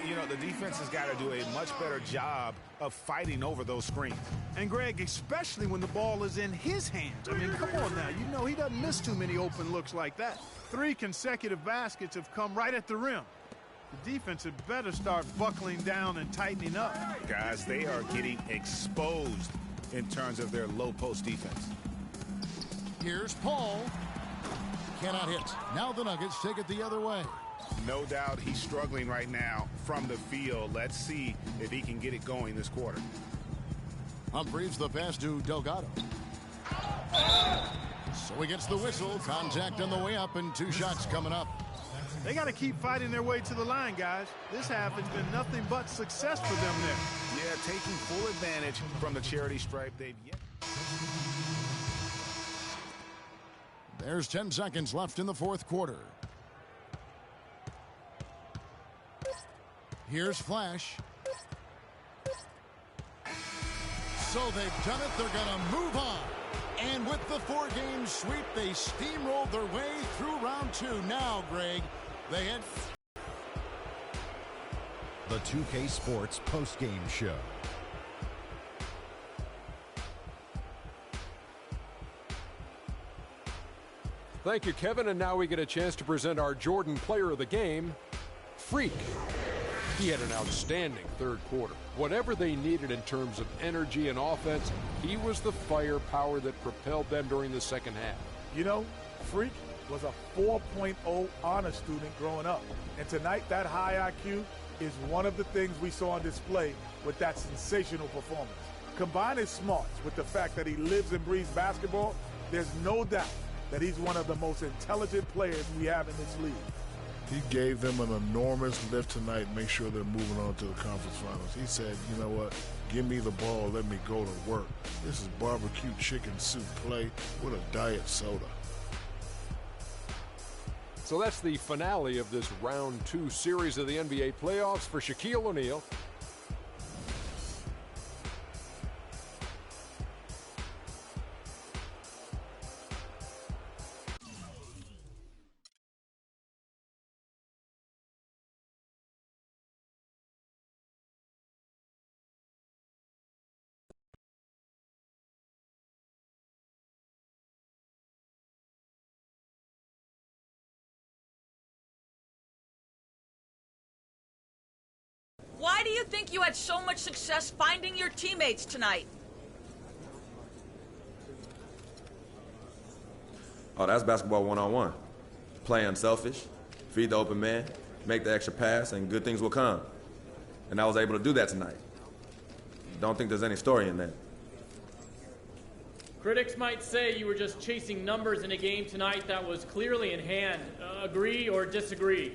You know, the defense has got to do a much better job of fighting over those screens.
And, Greg, especially when the ball is in his hands. I mean, come on now. You know he doesn't miss too many open looks like that. 3 consecutive baskets have come right at the rim. The defense had better start buckling down and tightening up.
Guys, they are getting exposed in terms of their low post defense.
Here's Paul. Cannot hit. Now the Nuggets take it the other way.
No doubt he's struggling right now from the field. Let's see if he can get it going this quarter.
Humphries the pass to Delgado. So he gets the whistle. Contact on the way up and 2 shots coming up.
They got to keep fighting their way to the line, guys. This half has been nothing but success for them there.
Yeah, taking full advantage from the charity stripe they've yet.
There's 10 seconds left in the 4th quarter. Here's Flash. So they've done it. They're going to move on. And with the 4-game sweep, they steamrolled their way through round 2. Now, Greg, they had...
The 2K Sports postgame show.
Thank you, Kevin. And now we get a chance to present our Jordan Player of the Game, Freak. He had an outstanding 3rd quarter. Whatever they needed in terms of energy and offense, he was the firepower that propelled them during the 2nd half.
You know, Freak was a 4.0 honor student growing up. And tonight, that high IQ is one of the things we saw on display with that sensational performance. Combine his smarts with the fact that he lives and breathes basketball, there's no doubt that he's one of the most intelligent players we have in this league.
He gave them an enormous lift tonight, make sure they're moving on to the conference finals. He said, you know what, give me the ball, let me go to work. This is barbecue chicken soup play with a diet soda.
So that's the finale of this round 2 series of the NBA playoffs for Shaquille O'Neal.
Why do you think you had so much success finding your teammates tonight?
Oh, that's basketball one-on-one. Play unselfish, feed the open man, make the extra pass, and good things will come. And I was able to do that tonight. Don't think there's any story in that.
Critics might say you were just chasing numbers in a game tonight that was clearly in hand. Agree or disagree?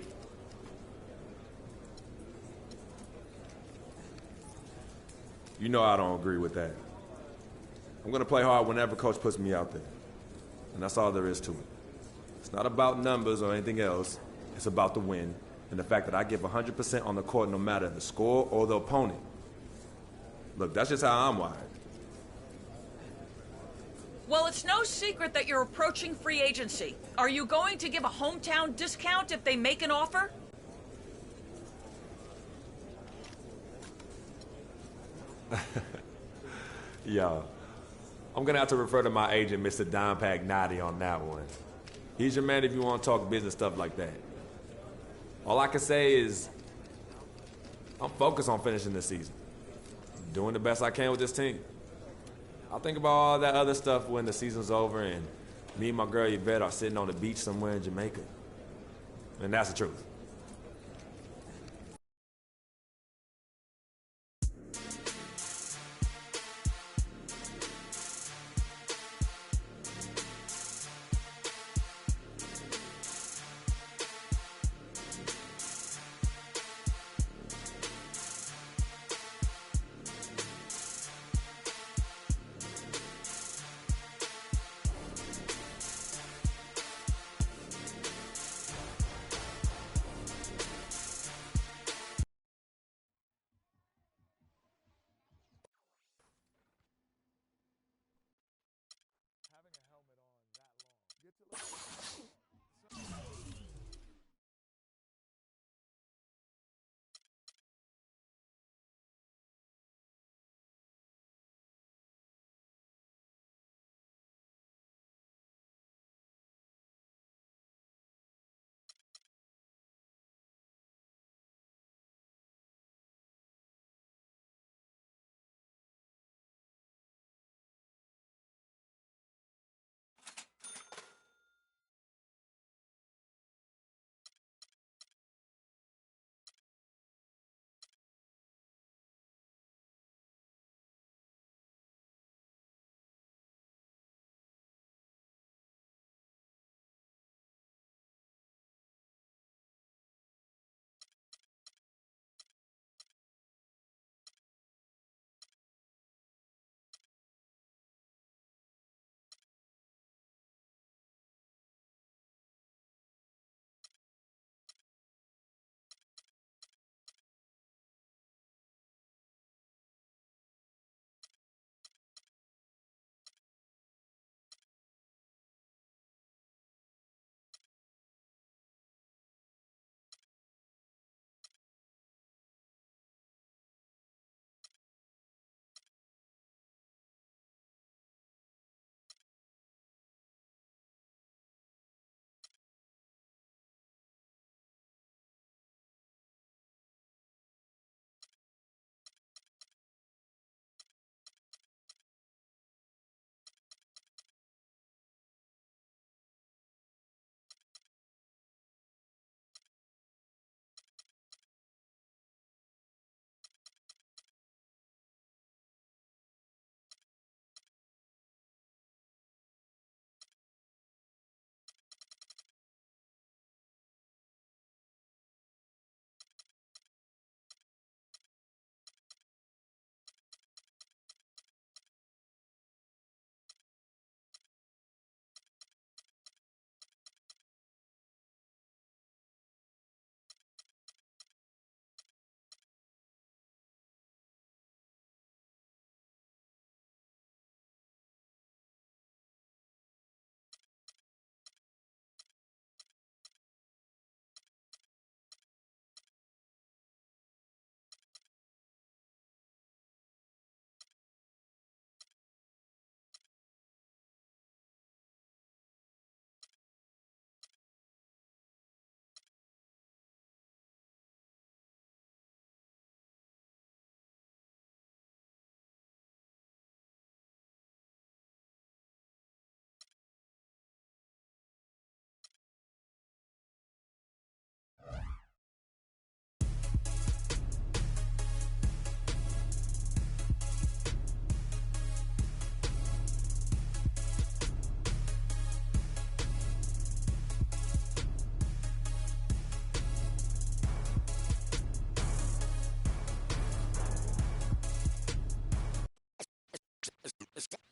You know I don't agree with that. I'm going to play hard whenever coach puts me out there. And that's all there is to it. It's not about numbers or anything else. It's about the win and the fact that I give 100% on the court no matter the score or the opponent. Look, that's just how I'm wired.
Well, it's no secret that you're approaching free agency. Are you going to give a hometown discount if they make an offer?
Yeah. I'm going to have to refer to my agent, Mr. Migaloochg70's, on that one. He's your man if you want to talk business stuff like that. All I can say is I'm focused on finishing the season. Doing the best I can with this team. I'll think about all that other stuff when the season's over and me and my girl Yvette are sitting on the beach somewhere in Jamaica. And that's the truth.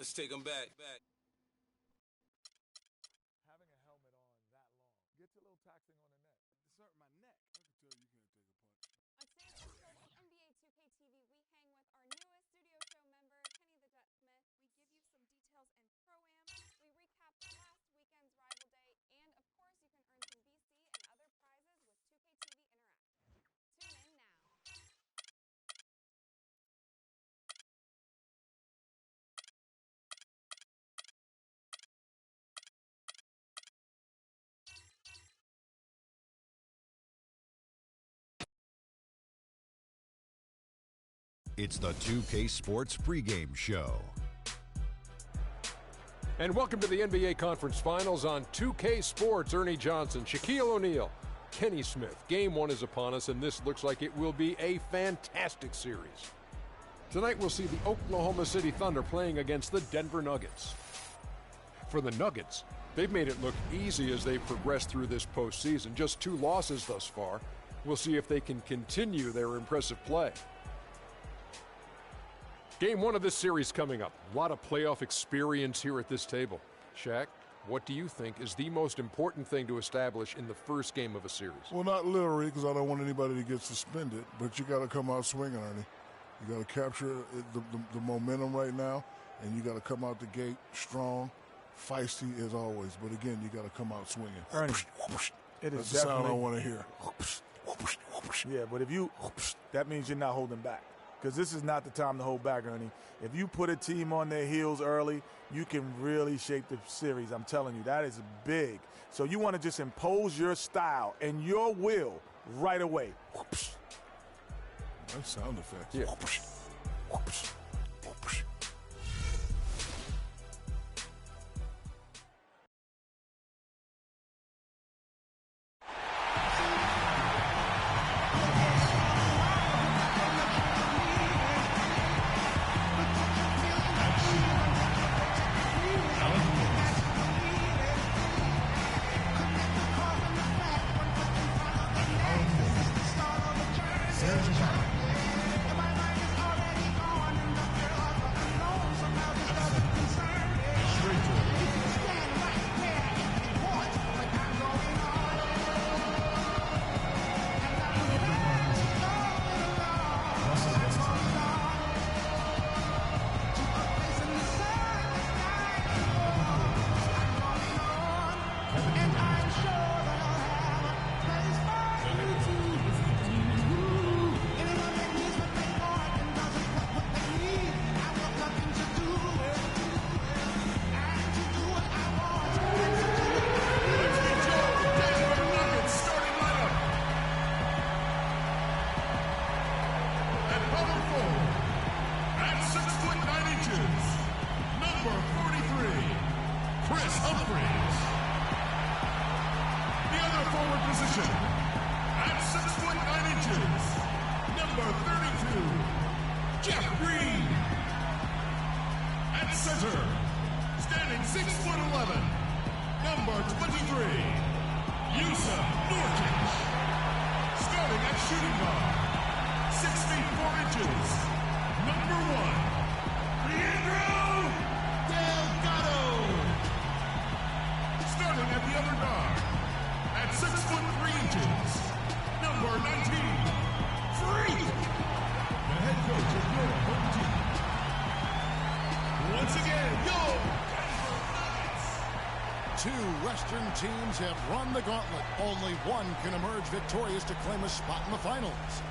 Let's take them back.
Having a helmet on that long gets a little taxing on the neck. It's hurting my neck.
I can tell you can't take a punch.
On today's episode of NBA 2K TV, we hang with our newest studio show member, Kenny the Jet Smith. We give you some details and pro-am. We recap last weekend's rival day. And, of course, you can earn some VC and other prizes with 2K TV Interactive. Tune in now.
It's the 2K Sports pregame show.
And welcome to the NBA Conference Finals on 2K Sports. Ernie Johnson, Shaquille O'Neal, Kenny Smith. Game 1 is upon us, and this looks like it will be a fantastic series. Tonight we'll see the Oklahoma City Thunder playing against the Denver Nuggets. For the Nuggets, they've made it look easy as they've progressed through this postseason. Just 2 losses thus far. We'll see if they can continue their impressive play. Game 1 of this series coming up. A lot of playoff experience here at this table. Shaq, what do you think is the most important thing to establish in the first game of a series?
Well, not literally, because I don't want anybody to get suspended, but you got to come out swinging, Ernie. You got to capture the momentum right now, and you got to come out the gate strong, feisty as always. But again, you got to come out swinging.
Ernie, it is
That's the sound I want to hear.
Yeah, but if you, that means you're not holding back. Because this is not the time to hold back, Ernie. If you put a team on their heels early, you can really shape the series. I'm telling you, that is big. So you want to just impose your style and your will right away.
That's sound effects.
Yeah.
Western teams have run the gauntlet. Only one can emerge victorious to claim a spot in the finals.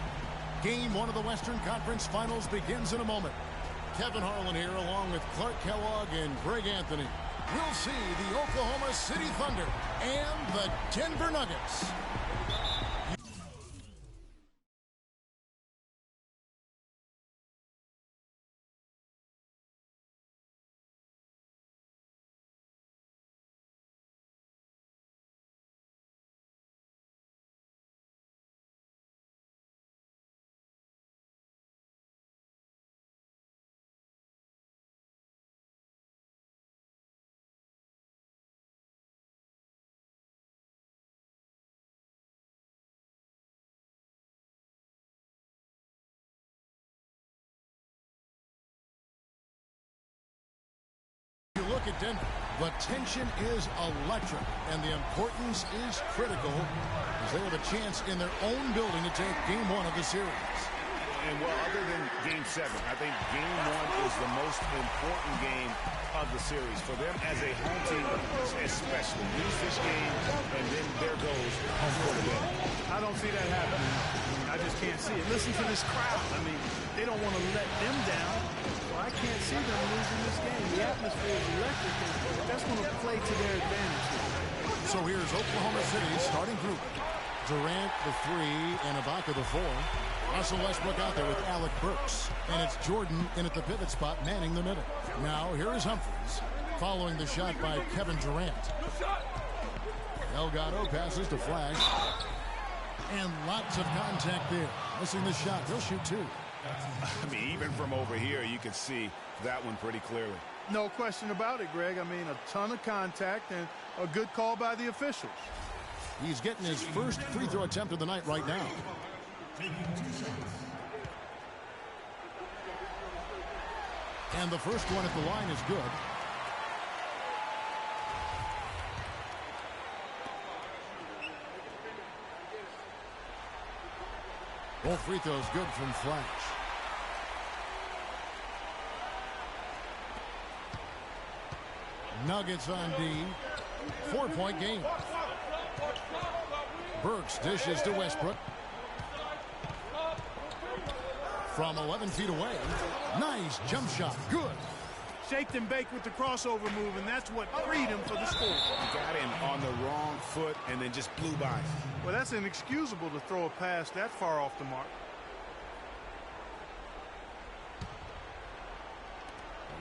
Game 1 of the Western Conference Finals begins in a moment. Kevin Harlan here along with Clark Kellogg and Greg Anthony. We'll see the Oklahoma City Thunder and the Denver Nuggets. at Denver. The tension is electric, and the importance is critical as they have a chance in their own building to take Game 1 of the series.
And, well, other than Game 7, I think Game 1 is the most important game of the series. For them as a home team, especially. Lose this game, and then there goes home court advantage.
I don't see that happening. I just can't see it. Listen to this crowd. I mean, they don't want to let them down. Well, I can't see them losing this game. The atmosphere is electric, and that's going to play to their advantage.
So here's Oklahoma City's starting group. Durant, the 3, and Ibaka, the 4. Russell Westbrook out there with Alec Burks. And it's Jordan in at the pivot spot, manning the middle. Now, here is Humphries, following the shot by Kevin Durant. Delgado passes to Flash. And lots of contact there. Missing the shot. He'll shoot 2.
I mean, even from over here, you can see that one pretty clearly.
No question about it, Greg. I mean, a ton of contact and a good call by the officials.
He's getting his first free throw attempt of the night right now. And the first one at the line is good. Both free throws good from Flash. Nuggets on D. 4-point game. Burks dishes to Westbrook. From 11 feet away. Nice jump shot. Good.
Shaked and baked with the crossover move, and that's what freed him for the score.
He got him on the wrong foot and then just blew by.
Well, that's inexcusable to throw a pass that far off the mark.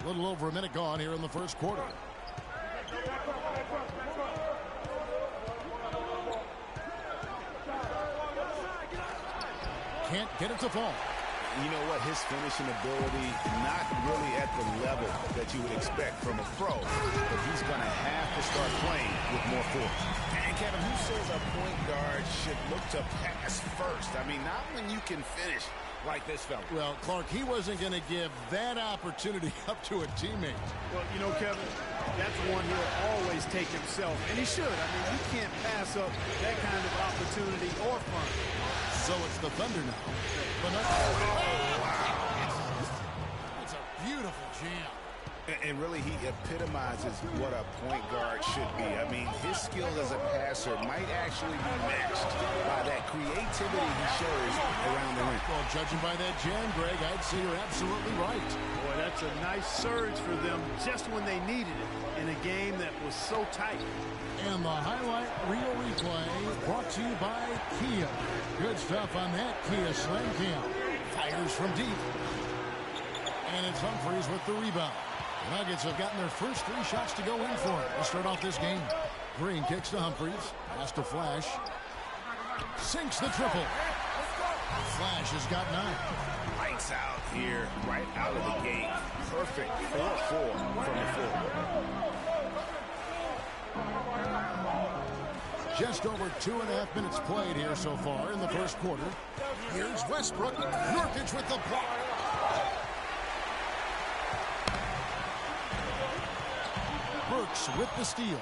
A little over a minute gone here in the first quarter. Can't get it to fall.
You know what? His finishing ability, not really at the level that you would expect from a pro, but he's going to have to start playing with more force. And Kevin, who says a point guard should look to pass first? I mean, not when you can finish like this fella.
Well, Clark, he wasn't going to give that opportunity up to a teammate.
Well, you know, Kevin, that's one he'll always take himself, and he should. I mean, you can't pass up that kind of opportunity or fun.
So it's the Thunder now. It's a beautiful jam.
And really, he epitomizes what a point guard should be. I mean, his skill as a passer might actually be matched by that creativity he shows around the rim.
Well, judging by that jam, Greg, I'd say you're absolutely right.
Boy, that's a nice surge for them just when they needed it in a game that was so tight.
And the highlight reel replay brought to you by Kia. Good stuff on that Kia Slam Cam. Fires from deep. And it's Humphries with the rebound. The Nuggets have gotten their first 3 shots to go in for it. Let's start off this game. Green kicks to Humphries. Pass to Flash. Sinks the triple. Flash has got 9.
Lights out here, right out of the gate. Perfect 4-4 from the floor.
Just over 2.5 minutes played here so far in the first quarter. Here's Westbrook. Nurkic with the block. Burks with the steal.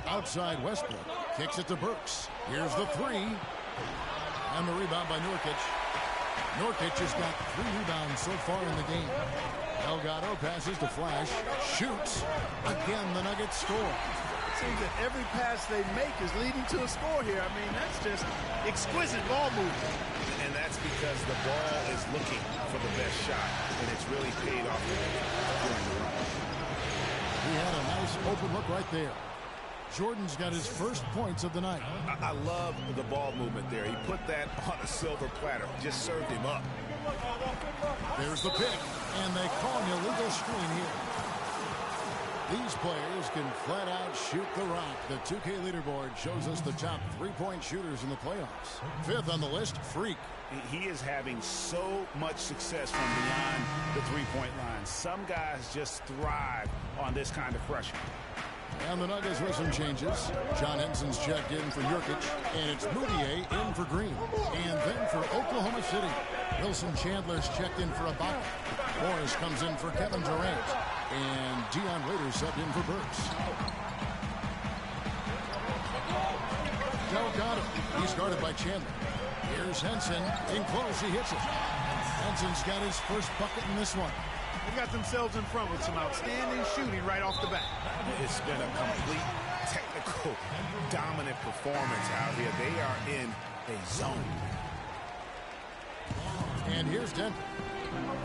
Outside Westbrook. Kicks it to Burks. Here's the 3. And the rebound by Nurkic. Nurkic has got 3 rebounds so far in the game. Delgado passes to Flash. Shoots. Again, the Nuggets score.
It seems that every pass they make is leading to a score here. I mean, that's just exquisite ball movement.
And that's because the ball is looking for the best shot, and it's really paid off during the run.
He had a nice open look right there. Jordan's got his first points of the night.
I love the ball movement there. He put that on a silver platter. Just served him up.
There's the pick, and they call an illegal screen here. These players can flat out shoot the rock. The 2K leaderboard shows us the top 3-point shooters in the playoffs. 5th on the list, Freak.
He is having so much success from beyond the 3-point line. Some guys just thrive on this kind of pressure.
And the Nuggets with some changes. John Henson's checked in for Nurkic, and it's Moutier in for Green. And then for Oklahoma City, Wilson Chandler's checked in for Ibaka. Morris comes in for Kevin Durant, and Dion Waiters subbed in for Burks. Delgado, he's guarded by Chandler. Here's Henson, in close, he hits it. Henson's got his first bucket in this one.
They got themselves in front with some outstanding shooting right off the bat.
It's been a complete technical dominant performance out here. They are in a zone.
And here's Denver.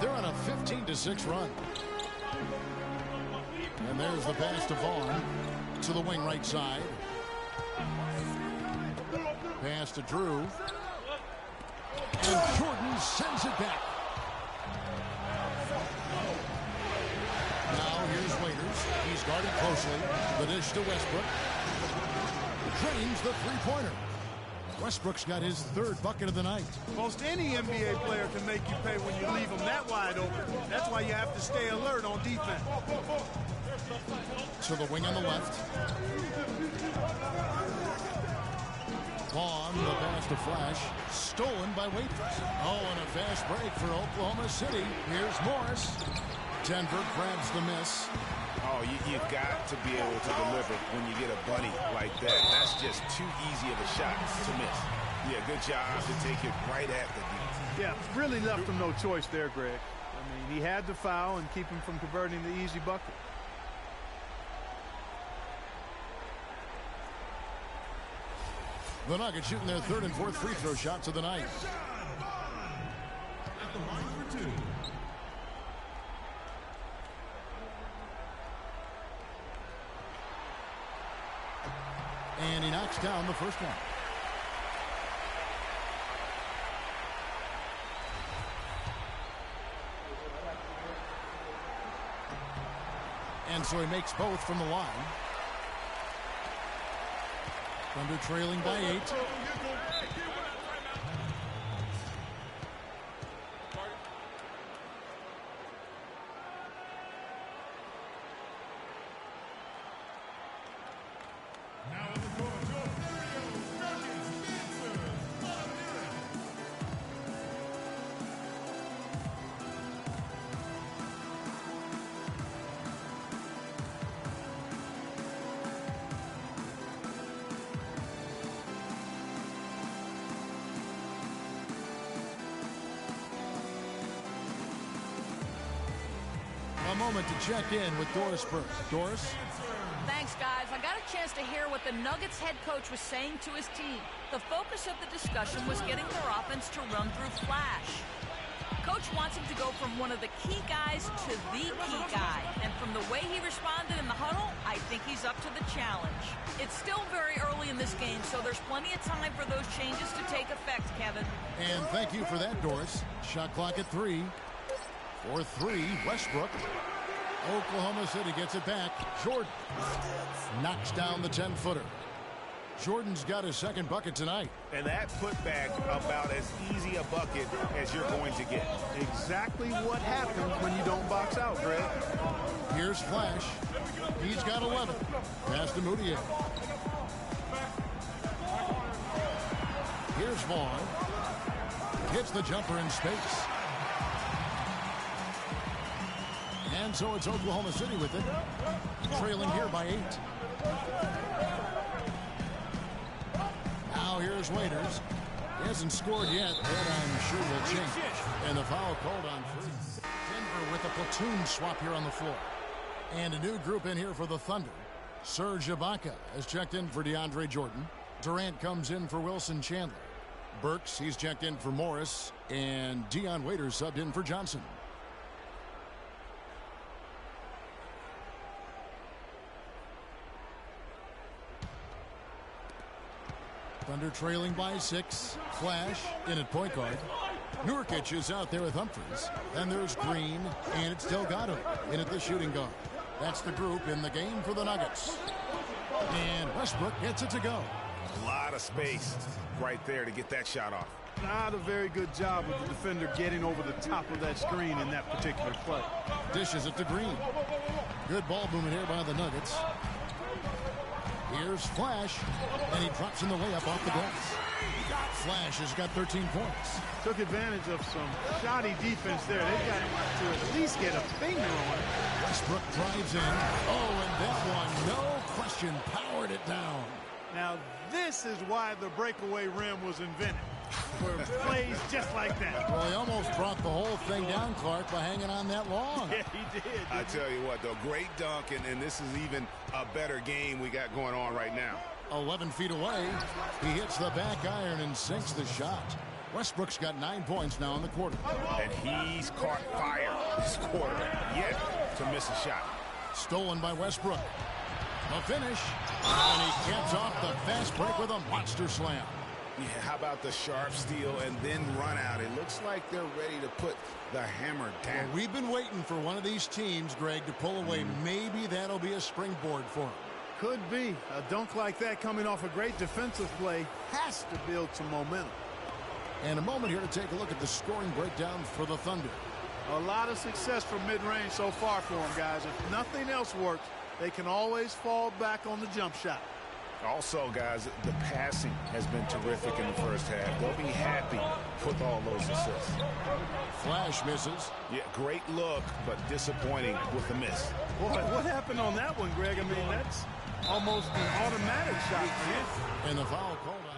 They're on a 15-6 run. And there's the pass to Vaughn to the wing right side. Pass to Drew. And Jordan sends it back. Now here's Waiters. He's guarded closely. The dish to Westbrook. Drains the three-pointer. Westbrook's got his third bucket of the night.
Most any NBA player can make you pay when you leave them that wide open. That's why you have to stay alert on defense.
To the wing on the left. Vaughn, the pass to Flash. Stolen by Waiters. Oh, and a fast break for Oklahoma City. Here's Morris. Denver grabs the miss.
Oh, you've got to be able to deliver when you get a bunny like that. That's just too easy of a shot to miss. Yeah, good job to take it right at the D.
Yeah, really left him no choice there, Greg. I mean, he had to foul and keep him from converting the easy bucket.
The Nuggets shooting their third and fourth free throw shots of the night.
At the line for two.
And he knocks down the first one. And so he makes both from the line. Thunder trailing by 8. A moment to check in with Doris Burke. Doris?
Thanks, guys. I got a chance to hear what the Nuggets head coach was saying to his team. The focus of the discussion was getting their offense to run through flash. Coach wants him to go from one of the key guys to the key guy. And from the way he responded in the huddle, I think he's up to the challenge. It's still very early in this game, so there's plenty of time for those changes to take effect, Kevin.
And thank you for that, Doris. Shot clock at 3. 4-3, Westbrook. Oklahoma City gets it back. Jordan knocks down the 10-footer. Jordan's got his second bucket tonight.
And that putback about as easy a bucket as you're going to get.
Exactly what happens when you don't box out, Greg.
Here's Flash. He's got 11. Pass to Moutier. Here's Vaughn. Hits the jumper in space. And so it's Oklahoma City with it. Trailing here by 8. Now here's Waiters. He hasn't scored yet. That I'm sure will change. And the foul called on first. Denver with a platoon swap here on the floor. And a new group in here for the Thunder. Serge Ibaka has checked in for DeAndre Jordan. Durant comes in for Wilson Chandler. Burks, he's checked in for Morris. And Dion Waiters subbed in for Johnson. Thunder trailing by 6. Flash in at point guard. Nurkic is out there with Humphries. Then there's Green, and it's Delgado in at the shooting guard. That's the group in the game for the Nuggets. And Westbrook gets it to go.
A lot of space right there to get that shot off.
Not a very good job of the defender getting over the top of that screen in that particular play.
Dishes it to Green. Good ball movement here by the Nuggets. Here's Flash, and he drops in the layup off the glass. Flash has got 13 points.
Took advantage of some shoddy defense there. They've got to at least get a finger on it.
Westbrook drives in. Oh, and that one, no question, powered it down.
Now, this is why the breakaway rim was invented. For plays just like that.
Well, he almost brought the whole thing down, Clark, by hanging on that long.
Yeah, he did.
I tell you what, though, great dunk, and this is even a better game we got going on right now.
11 feet away, he hits the back iron and sinks the shot. Westbrook's got 9 points now in the quarter.
And he's caught fire this quarter, yet to miss a shot.
Stolen by Westbrook. The finish, and he caps off the fast break with a monster slam.
Yeah, how about the sharp steal and then run out? It looks like they're ready to put the hammer down.
Well, we've been waiting for one of these teams, Greg, to pull away. Maybe that'll be a springboard for him.
Could be. A dunk like that coming off a great defensive play has to build some momentum.
And a moment here to take a look at the scoring breakdown for the Thunder.
A lot of success from mid-range so far for them, guys. If nothing else works, they can always fall back on the jump shot.
Also, guys, the passing has been terrific in the first half. They'll be happy with all those assists.
Flash misses.
Yeah, great look, but disappointing with the miss.
Boy, what happened on that one, Greg? I mean, that's almost an automatic shot for him.
And the foul called on.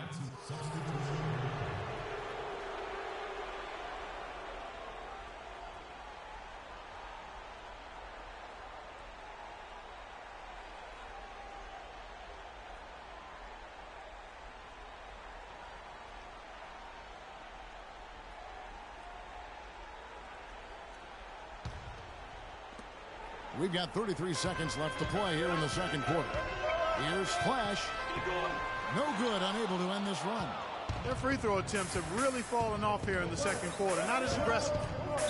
We've got 33 seconds left to play here in the second quarter. Here's Flash. No good, unable to end this run.
Their free throw attempts have really fallen off here in the second quarter. Not as aggressive.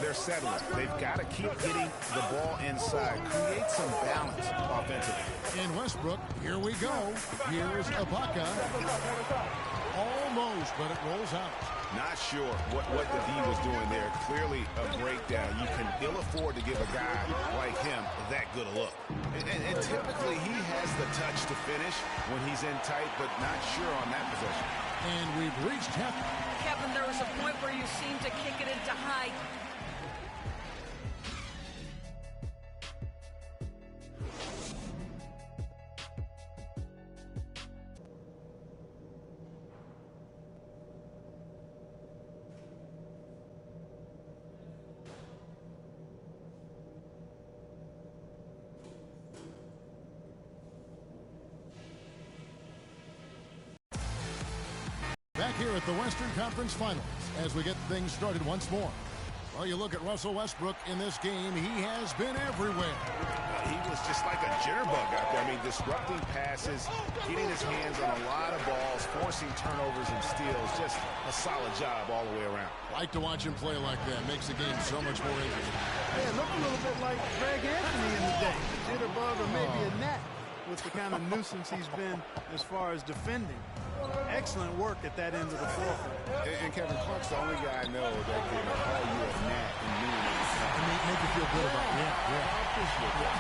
They're settling. They've got to keep getting the ball inside. Create some balance offensively.
In Westbrook, here we go. Here's Ibaka. Almost, but it rolls out.
Not sure what the D was doing there. Clearly a breakdown. You can ill afford to give a guy like him that good a look. And typically he has the touch to finish when he's in tight, but not sure on that possession.
And we've reached half.
Kevin, there was a point where you seemed to kick it into high.
Back here at the Western Conference Finals as we get things started once more. Well, you look at Russell Westbrook in this game, he has been everywhere.
He was just like a jitterbug out there. I mean, disrupting passes, getting his hands on a lot of balls, forcing turnovers and steals. Just a solid job all the way around.
Like to watch him play like that. Makes the game so much more interesting.
Yeah, look a little bit like Greg Anthony in the day. A jitterbug or maybe a net with the kind of nuisance he's been as far as defending. Excellent work at that end of the floor.
And Kevin Clark's the only guy I know that can call you a gnat and mean it.
And make you feel good about it. Yeah.
I appreciate that.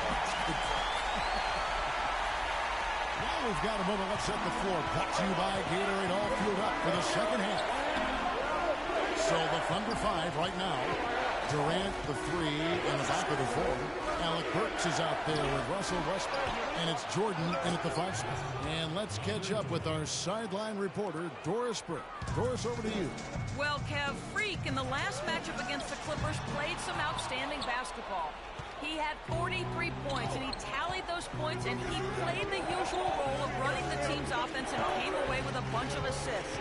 Now we've got a moment. Let's set the floor. Brought to you by Gatorade, all fueled up for the second half. So the Thunder 5 right now. Durant, the 3, and the back of the 4. Alec Burks is out there with Russell Westbrook. And it's Jordan in at the 5 spot. And let's catch up with our sideline reporter, Doris Burke. Doris, over to you.
Well, Kev, Freak in the last matchup against the Clippers played some outstanding basketball. He had 43 points, and he tallied those points, and he played the usual role of running the team's offense and came away with a bunch of assists.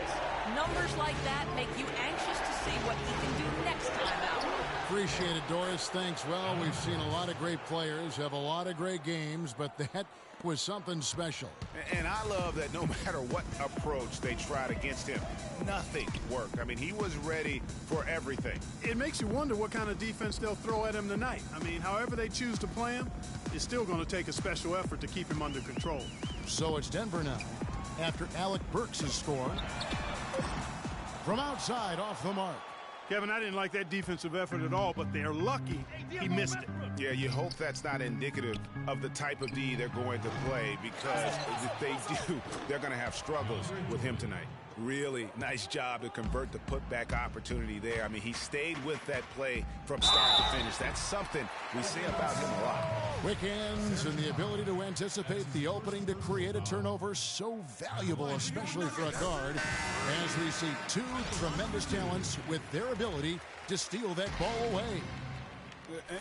Numbers like that make you anxious to see what he can do next time out.
Appreciate it, Doris. Thanks. Well, we've seen a lot of great players have a lot of great games, but that was something special.
And I love that no matter what approach they tried against him, nothing worked. I mean, he was ready for everything.
It makes you wonder what kind of defense they'll throw at him tonight. I mean, however they choose to play him, it's still going to take a special effort to keep him under control.
So it's Denver now, after Alec Burks has scored. From outside, off the mark.
Kevin, I didn't like that defensive effort at all, but they're lucky he missed it.
Yeah, you hope that's not indicative of the type of D they're going to play, because if they do, they're going to have struggles with him tonight. Really nice job to convert the putback opportunity there. I mean, he stayed with that play from start to finish. That's something we say about him a lot.
Quick hands and the ability to anticipate the opening to create a turnover, so valuable, especially for a guard, as we see two tremendous talents with their ability to steal that ball away.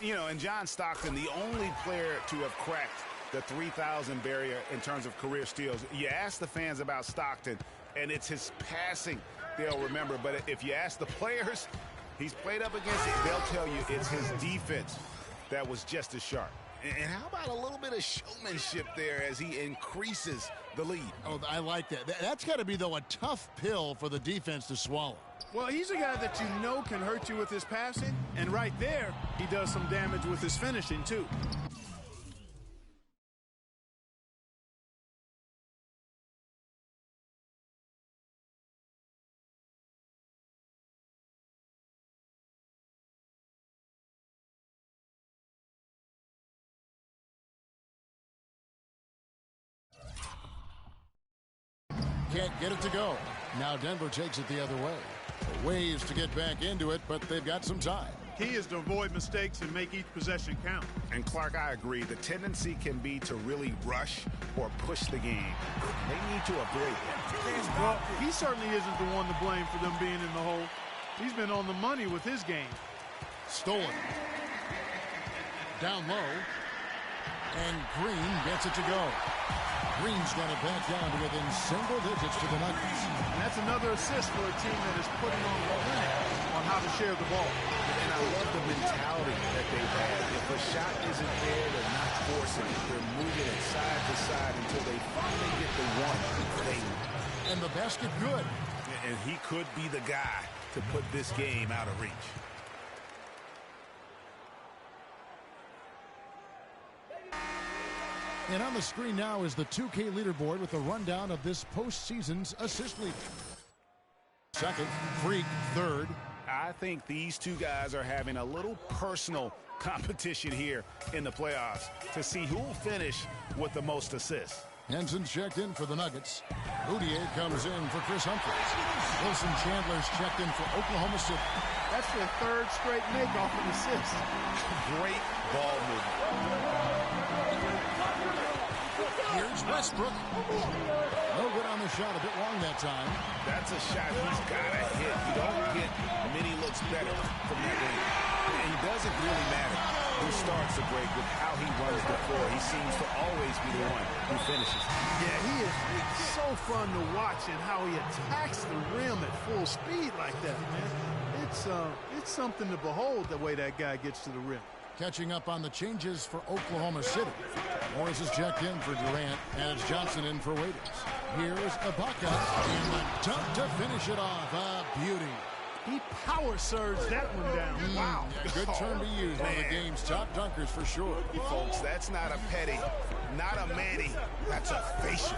You know, and John Stockton, the only player to have cracked the 3,000 barrier in terms of career steals. You ask the fans about Stockton, and it's his passing they'll remember. But if you ask the players he's played up against, they'll tell you it's his defense that was just as sharp. And how about a little bit of showmanship there as he increases the lead?
Oh, I like that. That's got to be, though, a tough pill for the defense to swallow.
Well, he's a guy that you know can hurt you with his passing, and right there, he does some damage with his finishing, too.
Can't get it to go. Now Denver takes it the other way. Ways to get back into it, but they've got some time.
Key is to avoid mistakes and make each possession count.
And Clark, I agree. The tendency can be to really rush or push the game. They need to avoid that.
Well, he certainly isn't the one to blame for them being in the hole. He's been on the money with his game.
Stolen. Down low. And Green gets it to go. Green's got it back down to within single digits to the Nuggets.
And that's another assist for a team that is putting on the limit on how to share the ball.
And I love the mentality that they've had. If a shot isn't there, they're not forcing it. They're moving it side to side until they finally get the one.
And the basket good.
And he could be the guy to put this game out of reach.
And on the screen now is the 2K leaderboard with a rundown of this postseason's assist leader. Second, Freak third.
I think these two guys are having a little personal competition here in the playoffs to see who will finish with the most assists.
Henson's checked in for the Nuggets. Boudier comes in for Chris Humphries. Wilson Chandler's checked in for Oklahoma City.
That's their third straight make off an assist.
Great ball movement.
Here's Westbrook. No good on the shot. A bit long that time.
That's a shot he's got to hit. You don't get many looks better from that range. And it doesn't really matter who starts the break with how he runs the floor. He seems to always be the one who finishes.
Yeah, he is so fun to watch, and how he attacks the rim at full speed like that, man. It's something to behold, the way that guy gets to the rim.
Catching up on the changes for Oklahoma City. Morris is checked in for Durant, and it's Johnson in for Waiters. Here's Ibaka, and the dunk to finish it off. A beauty.
He power surged that one down. Wow.
Yeah, good term to use. One of the game's top dunkers for sure.
Folks, that's not a petty, not a Manny. That's a facial.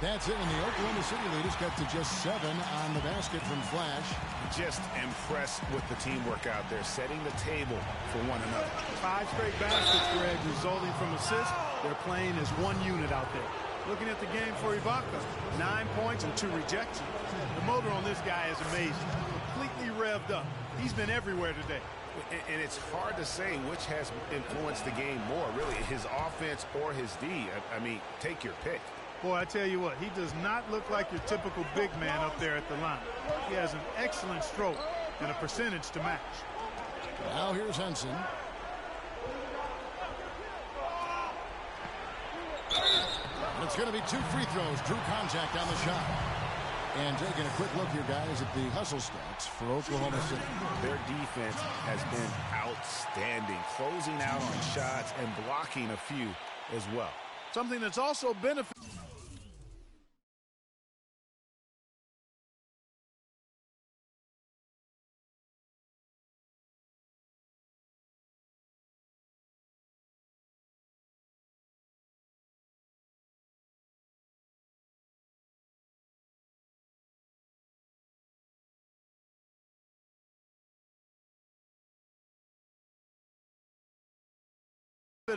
That's it, and the Oklahoma City leaders got to just 7 on the basket from Flash.
Just impressed with the teamwork out there, setting the table for one another.
5 straight baskets, Greg, resulting from assists. They're playing as one unit out there. Looking at the game for Ibaka, 9 points and 2 rejections. The motor on this guy is amazing. Completely revved up. He's been everywhere today.
And it's hard to say which has influenced the game more, really, his offense or his D. I mean, take your pick.
Boy, I tell you what, he does not look like your typical big man up there at the line. He has an excellent stroke and a percentage to match.
Now here's Henson. And it's going to be 2 free throws. Drew contact on the shot. And taking a quick look here, guys, at the hustle stats for Oklahoma City.
Their defense has been outstanding, closing out on shots and blocking a few as well.
Something that's also benefited.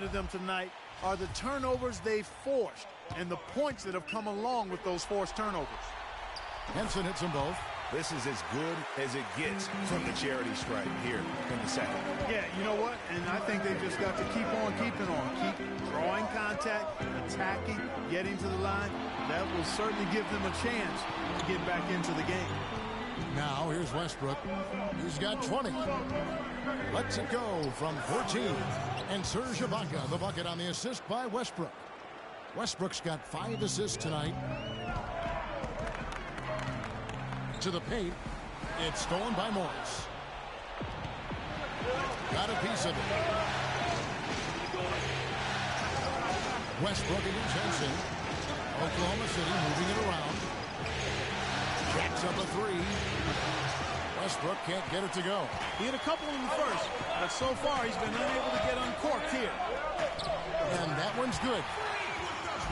of them tonight are the turnovers they've forced and the points that have come along with those forced turnovers.
Henson hits them both.
This is as good as it gets from the charity stripe here in the second.
Yeah, you know what? And I think they've just got to keep on keeping on. Keep drawing contact, attacking, getting to the line. That will certainly give them a chance to get back into the game.
Now here's Westbrook. He's got 20. Lets it go from 14. And Serge Ibaka, the bucket on the assist by Westbrook. Westbrook's got 5 assists tonight. To the paint. It's stolen by Morris. Got a piece of it. Westbrook against Henson. Oklahoma City moving it around. Jacks up a 3. Westbrook can't get it to go.
He had a couple in the first, but so far he's been unable to get uncorked here.
And that one's good.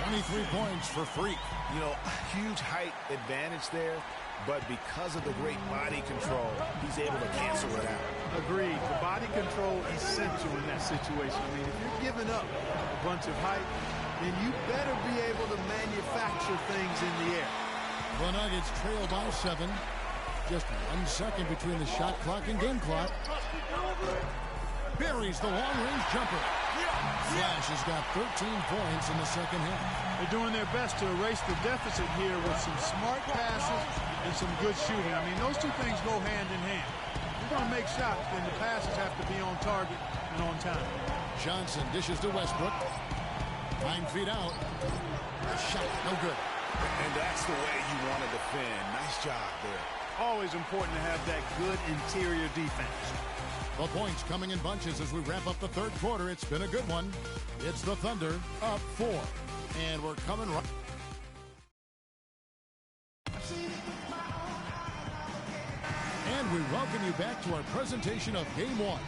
23 points for Freak.
You know, huge height advantage there, but because of the great body control, he's able to cancel it out.
Agreed. The body control is essential in that situation. I mean, if you're giving up a bunch of height, then you better be able to manufacture things in the air.
The Nuggets trail by 7. Just 1 second between the shot clock and game clock. Buries the long-range jumper. Flash has got 13 points in the second half.
They're doing their best to erase the deficit here with some smart passes and some good shooting. I mean, those two things go hand in hand. You're going to make shots, then the passes have to be on target and on time.
Johnson dishes to Westbrook. 9 feet out. A shot, no good.
And that's the way you want to defend. Nice job there.
Always important to have that good interior defense.
The points coming in bunches as we wrap up the third quarter. It's been a good one. It's the Thunder up 4. And we're coming right. And we welcome you back to our presentation of Game 1.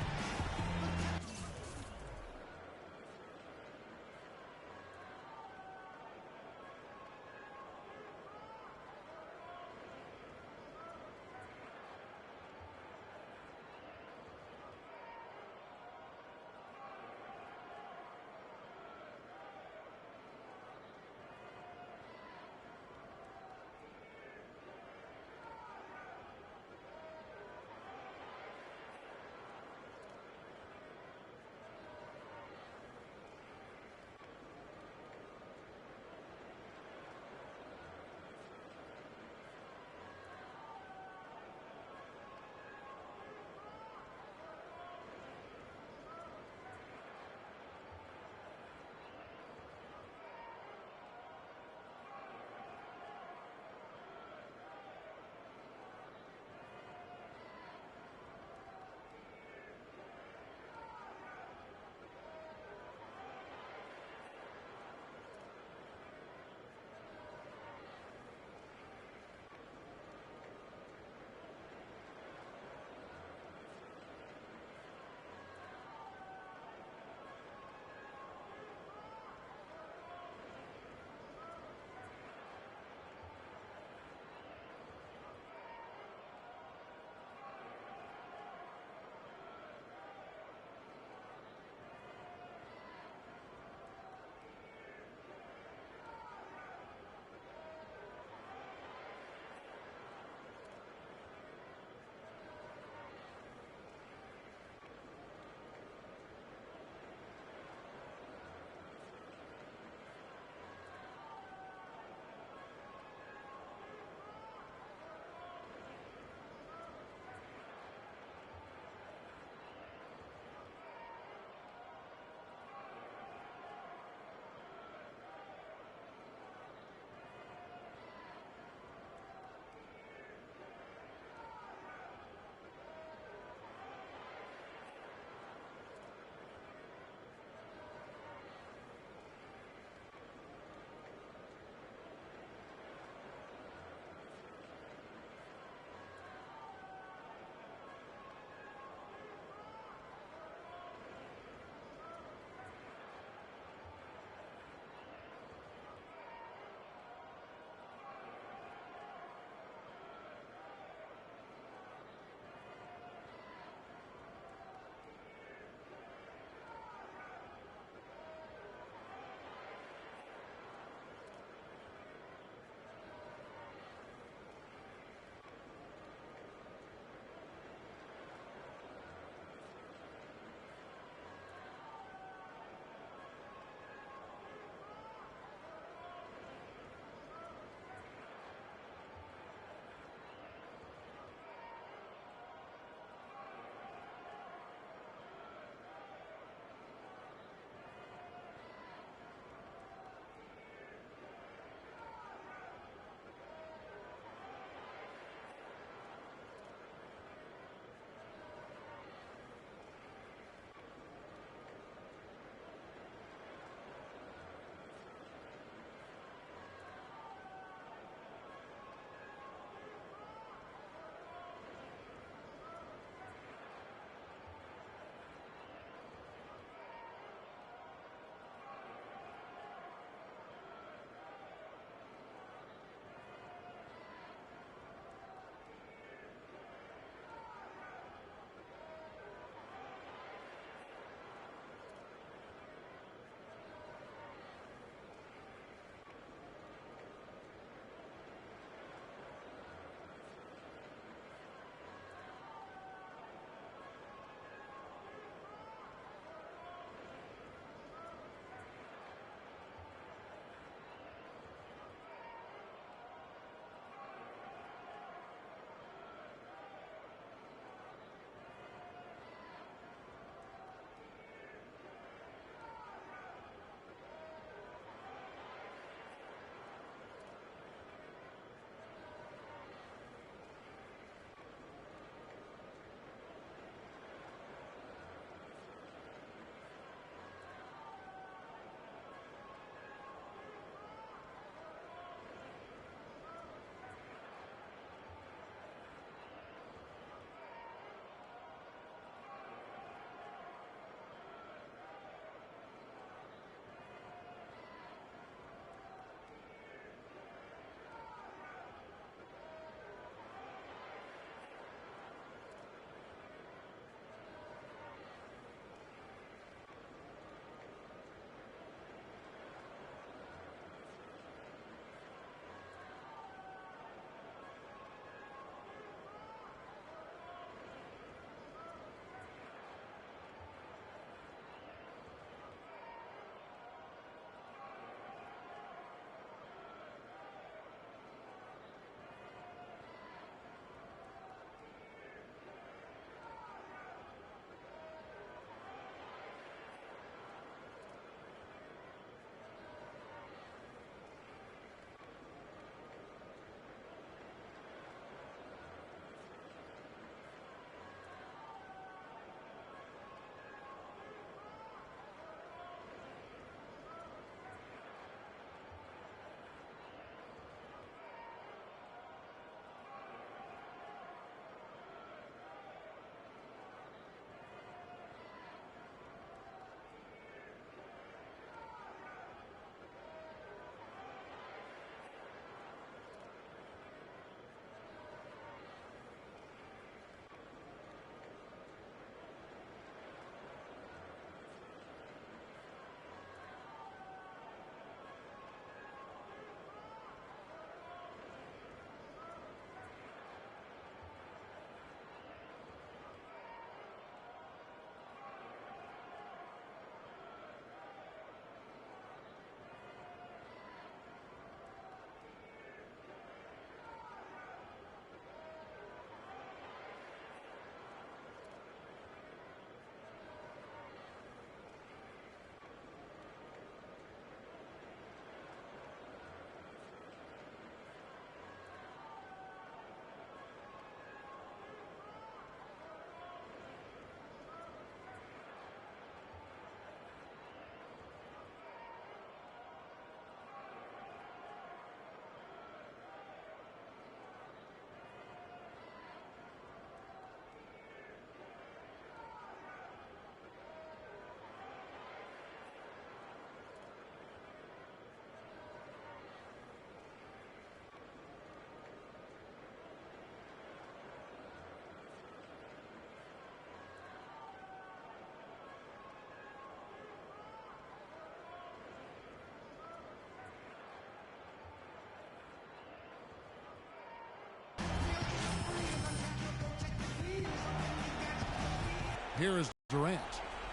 Here is Durant.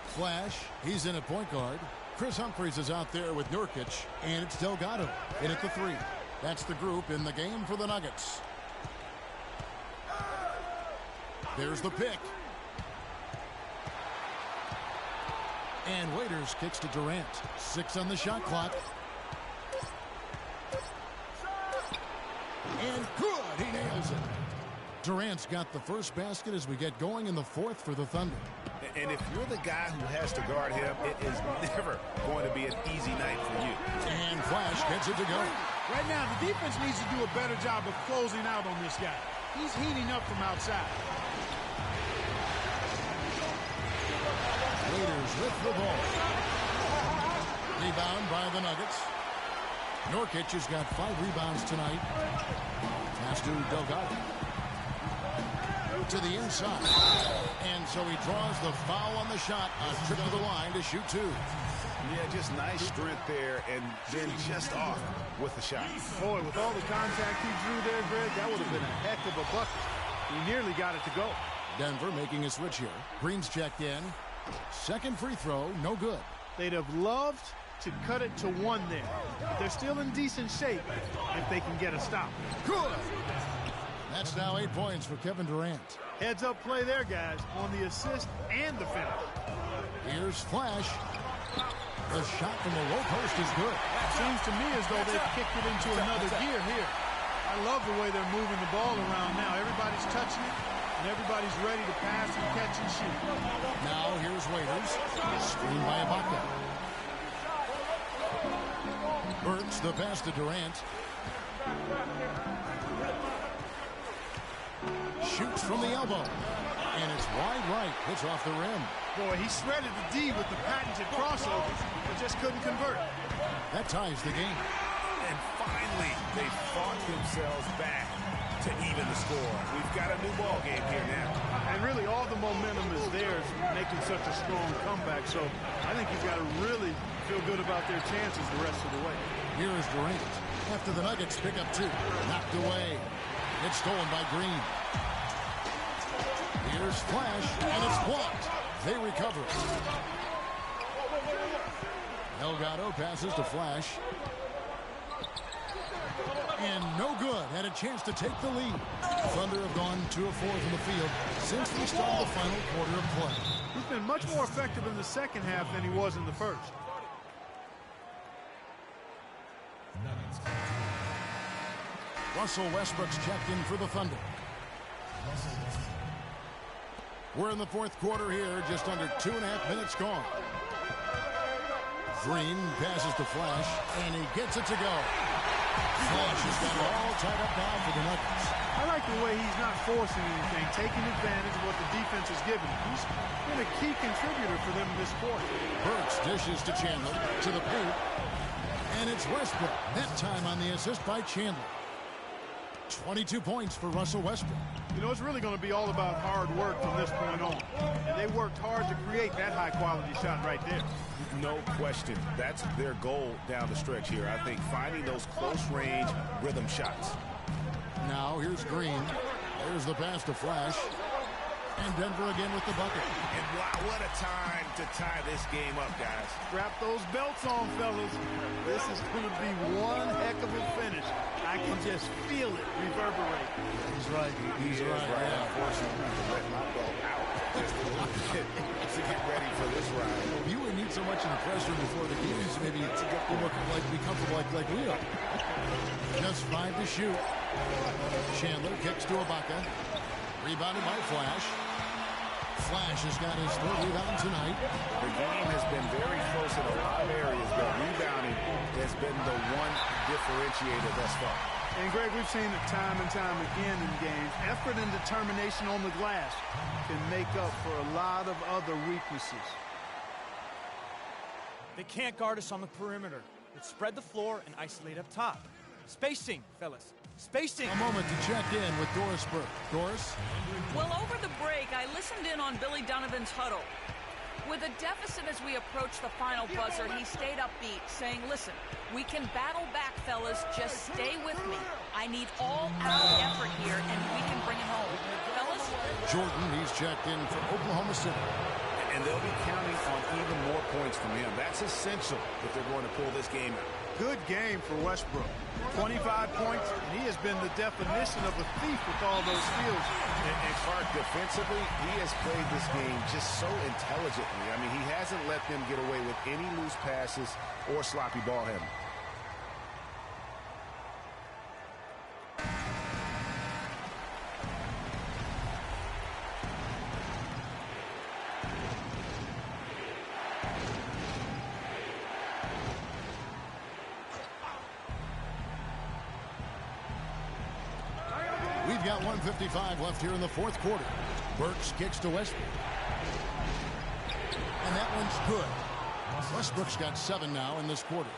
Flash. He's in at point guard. Chris Humphries is out there with Nurkic, and it's Delgado in at the 3. That's the group in the game for the Nuggets. There's the pick. And Waiters kicks to Durant. 6 on the shot clock. And good. He nails it. Durant's got the first basket as we get going in the 4th for the Thunder.
And if you're the guy who has to guard him, it is never going to be an easy night for you.
And Flash gets it to go.
Right now, the defense needs to do a better job of closing out on this guy. He's heating up from outside.
Waiters with the ball. Rebound by the Nuggets. Nurkic has got 5 rebounds tonight. Pass to Delgado. To the inside. And so he draws the foul on the shot. A trip to the line to shoot 2.
Yeah, just nice strength there, and then just off with the shot.
Boy, with all the contact he drew there, Greg, that would have been a heck of a bucket. He nearly got it to go.
Denver making a switch here. Green's checked in. Second free throw, no good.
They'd have loved to cut it to 1 there. But they're still in decent shape if they can get a stop.
Good. That's now 8 points for Kevin Durant.
Heads up play there, guys, on the assist and the finish.
Here's Flash. The shot from the low post is good.
Seems to me as though they've kicked it into another gear here. I love the way they're moving the ball around now. Everybody's touching it, and everybody's ready to pass and catch and shoot.
Now here's Waiters. Screen by Ibaka. Burks the pass to Durant. Shoots from the elbow. And it's wide right. Hits off the rim.
Boy, he shredded the D with the patented crossover, but just couldn't convert.
That ties the game.
And finally, they fought themselves back to even the score. We've got a new ball game here now.
And really, all the momentum is theirs, making such a strong comeback. So I think you've got to really feel good about their chances the rest of the way.
Here is Durant. After the Nuggets pick up 2. Knocked away. It's stolen by Green. Here's Flash, and it's blocked. They recover. Delgado passes to Flash. And no good. Had a chance to take the lead. Thunder have gone 2 of 4 from the field since we started the final quarter of play.
He's been much more effective in the second half than he was in the first.
Russell Westbrook's checked in for the Thunder. We're in the 4th quarter here, just under 2.5 minutes gone. Green passes to Flash, and he gets it to go. Flash has got it all tied up now for the Nuggets.
I like the way he's not forcing anything, taking advantage of what the defense is giving him. He's been a key contributor for them this quarter.
Burks dishes to Chandler, to the paint, and it's Westbrook. That time on the assist by Chandler. 22 points for Russell Westbrook.
You know, it's really going to be all about hard work from this point on. And they worked hard to create that high-quality shot right there.
No question. That's their goal down the stretch here. I think finding those close-range rhythm shots.
Now here's Green. There's the pass to Flash. And Denver again with the bucket.
And wow, what a time to tie this game up, guys.
Strap those belts on, fellas. This is going to be one heck of a finish. I can just feel it reverberate.
He's right. He's right. Yeah.
Unfortunately, I let my belt out just to get ready for this ride.
You would need so much in the pressure before the games, maybe to get be comfortable like we are. Just 5 to shoot. Chandler kicks to Ibaka. Rebounded by Flash. Flash has got his 3rd rebound tonight.
The game has been very close in a lot of areas, but rebounding has been the one differentiator thus far.
And, Greg, we've seen it time and time again in games. Effort and determination on the glass can make up for a lot of other weaknesses.
They can't guard us on the perimeter. Let's spread the floor and isolate up top. Spacing, fellas. Spacing.
A moment to check in with Doris Burke. Doris?
Well, over the break, I listened in on Billy Donovan's huddle. With a deficit as we approach the final buzzer, he stayed upbeat, saying, listen, we can battle back, fellas. Just stay with me. I need all-out effort here, and we can bring it home. Fellas,
Jordan, he's checked in for Oklahoma City.
And they'll be counting on even more points from him. That's essential if they're going to pull this game out.
Good game for Westbrook. 25 points, and he has been the definition of a thief with all those steals.
And Clark, defensively, he has played this game just so intelligently. I mean, he hasn't let them get away with any loose passes or sloppy ball handling.
We've got 1:55 left here in the fourth quarter. Burks kicks to Westbrook. And that one's good. Westbrook's got 7 now in this quarter.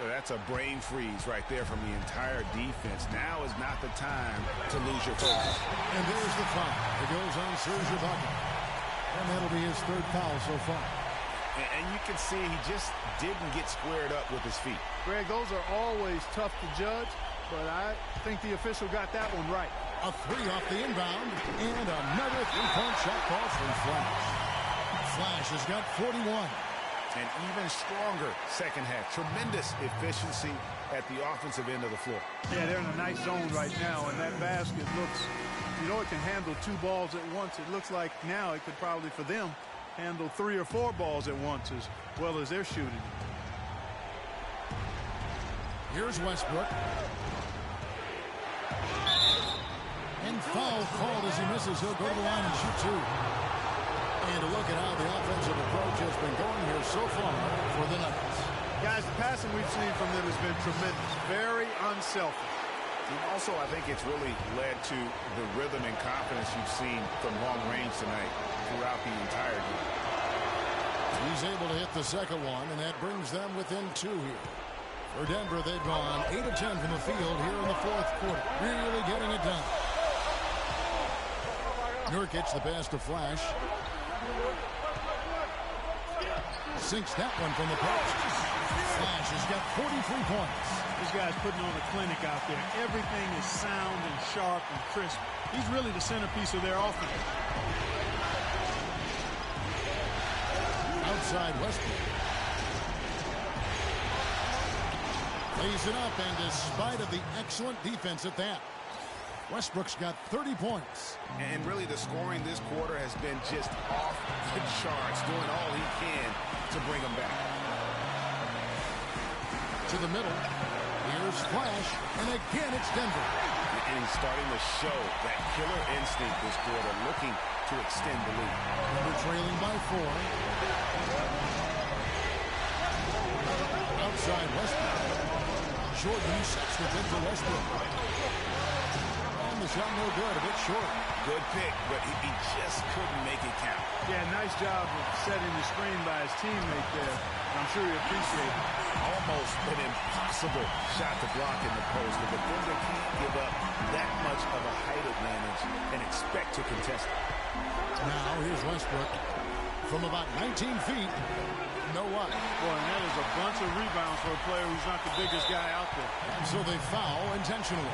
That's a brain freeze right there from the entire defense. Now is not the time to lose your focus.
And there's the foul. It goes on Serge Ibaka. And that'll be his 3rd foul so far.
And you can see he just didn't get squared up with his feet.
Greg, those are always tough to judge, but I think the official got that one right.
A 3 off the inbound, and another 3-point shot falls from Flash. Flash has got 41.
An even stronger second half. Tremendous efficiency at the offensive end of the floor.
Yeah, they're in a nice zone right now, and that basket looks, you know, it can handle 2 balls at once. It looks like now it could probably, for them, handle 3 or 4 balls at once as well as they're shooting.
Here's Westbrook. And foul called as he misses. He'll go to the line and shoot 2. And look at how the offensive approach has been going here so far for the Nuggets.
Guys, the passing we've seen from them has been tremendous. Very unselfish.
And also, I think it's really led to the rhythm and confidence you've seen from long range tonight throughout the entire game.
He's able to hit the second one, and that brings them within 2 here. For Denver, they've gone 8 of 10 from the field here in the fourth quarter. Really getting it done. Nurkic, the pass to Flash. Sinks that one from the post. Flash has got 43 points.
This guy's putting on a clinic out there. Everything is sound and sharp and crisp. He's really the centerpiece of their offense.
Outside Westbrook. Lays it up, and despite of the excellent defense at that, Westbrook's got 30 points.
And really the scoring this quarter has been just off the charts, doing all he can to bring them back.
To the middle. Here's Flash, and again it's Denver.
And he's starting to show that killer instinct this quarter, looking to extend the lead.
Denver trailing by 4. Outside Westbrook. Jordan sets within for Westbrook. The shot no good, a bit short.
Good pick, but he just couldn't make it count.
Yeah, nice job of setting the screen by his teammate there. I'm sure he appreciated it.
Almost an impossible shot to block in the post. The defender can't give up that much of a height advantage and expect to contest it.
Now here's Westbrook from about 19 feet. No what?
Boy, and that is a bunch of rebounds for a player who's not the biggest guy out there.
And so they foul intentionally.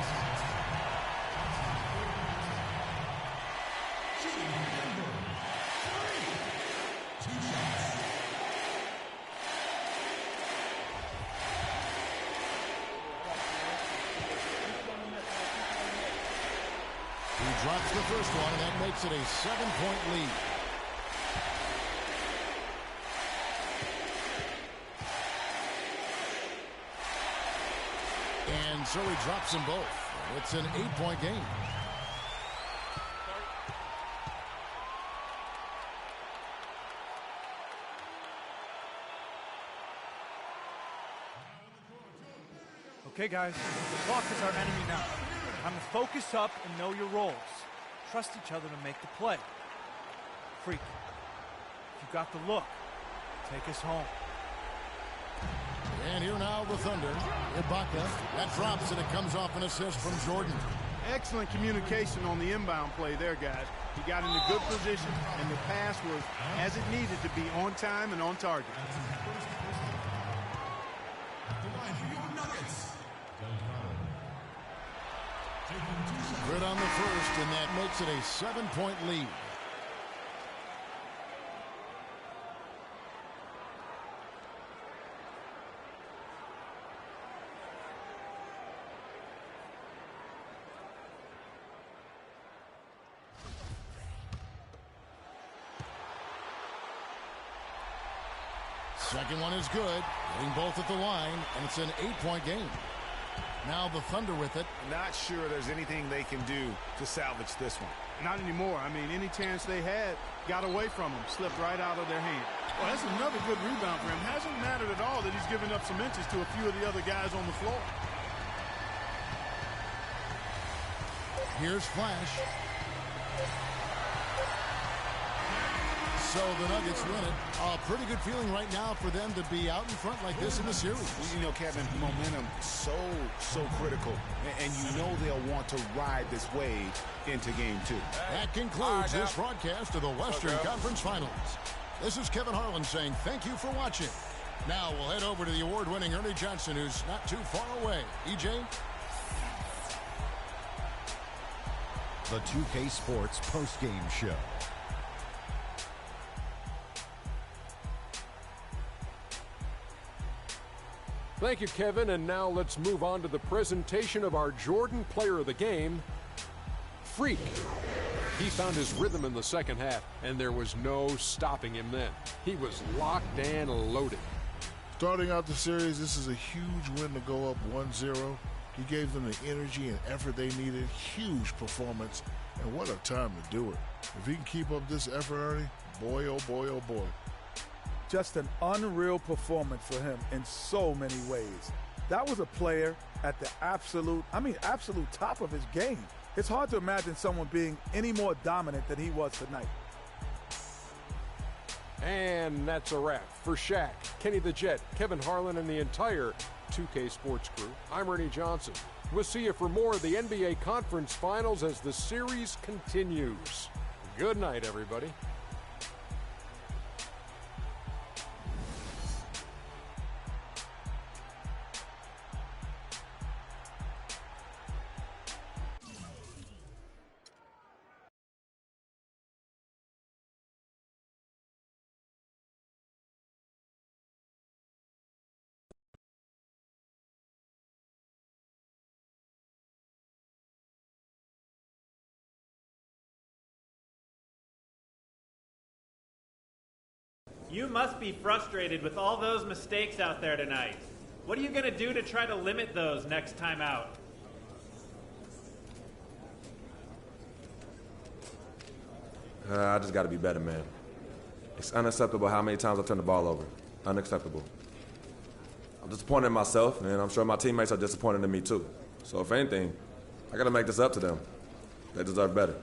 He drops the first one, and that makes it a 7-point lead. And so he drops them both. It's an 8-point game.
Okay, guys, the clock is our enemy now. Time to focus up and know your roles. Trust each other to make the play. Freak, if you got the look, take us home.
And here now the Thunder. Ibaka. That drops, and it comes off an assist from Jordan.
Excellent communication on the inbound play there, guys. He got in a good position, and the pass was as it needed to be, on time and on target.
Good on the first, and that makes it a 7-point lead. Second one is good, hitting both at the line, and it's an 8-point game. Now the Thunder with it.
Not sure there's anything they can do to salvage this one.
Not anymore. I mean, any chance they had got away from him, slipped right out of their hand. Well, that's another good rebound for him. Hasn't mattered at all that he's given up some inches to a few of the other guys on the floor.
Here's Flash. So the Nuggets win it. A pretty good feeling right now for them to be out in front like this in the series.
You know, Kevin, momentum so critical. And you know they'll want to ride this wave into game 2.
That concludes this broadcast of the Western Conference Finals. This is Kevin Harlan saying thank you for watching. Now we'll head over to the award-winning Ernie Johnson, who's not too far away. EJ?
The 2K Sports postgame show.
Thank you, Kevin, and now let's move on to the presentation of our Jordan player of the game, Freak. He found his rhythm in the second half, and there was no stopping him then. He was locked and loaded.
Starting out the series, this is a huge win to go up 1-0. He gave them the energy and effort they needed. Huge performance, and what a time to do it. If he can keep up this effort, Ernie, boy, oh boy, oh boy.
Just an unreal performance for him in so many ways. That was a player at the absolute top of his game. It's hard to imagine someone being any more dominant than he was tonight.
And that's a wrap. For Shaq, Kenny the Jet, Kevin Harlan, and the entire 2K Sports crew, I'm Ernie Johnson. We'll see you for more of the NBA Conference Finals as the series continues. Good night, everybody.
You must be frustrated with all those mistakes out there tonight. What are you going to do to try to limit those next time out?
I just got to be better, man. It's unacceptable how many times I turn the ball over. Unacceptable. I'm disappointed in myself, and I'm sure my teammates are disappointed in me too. So if anything, I got to make this up to them. They deserve better.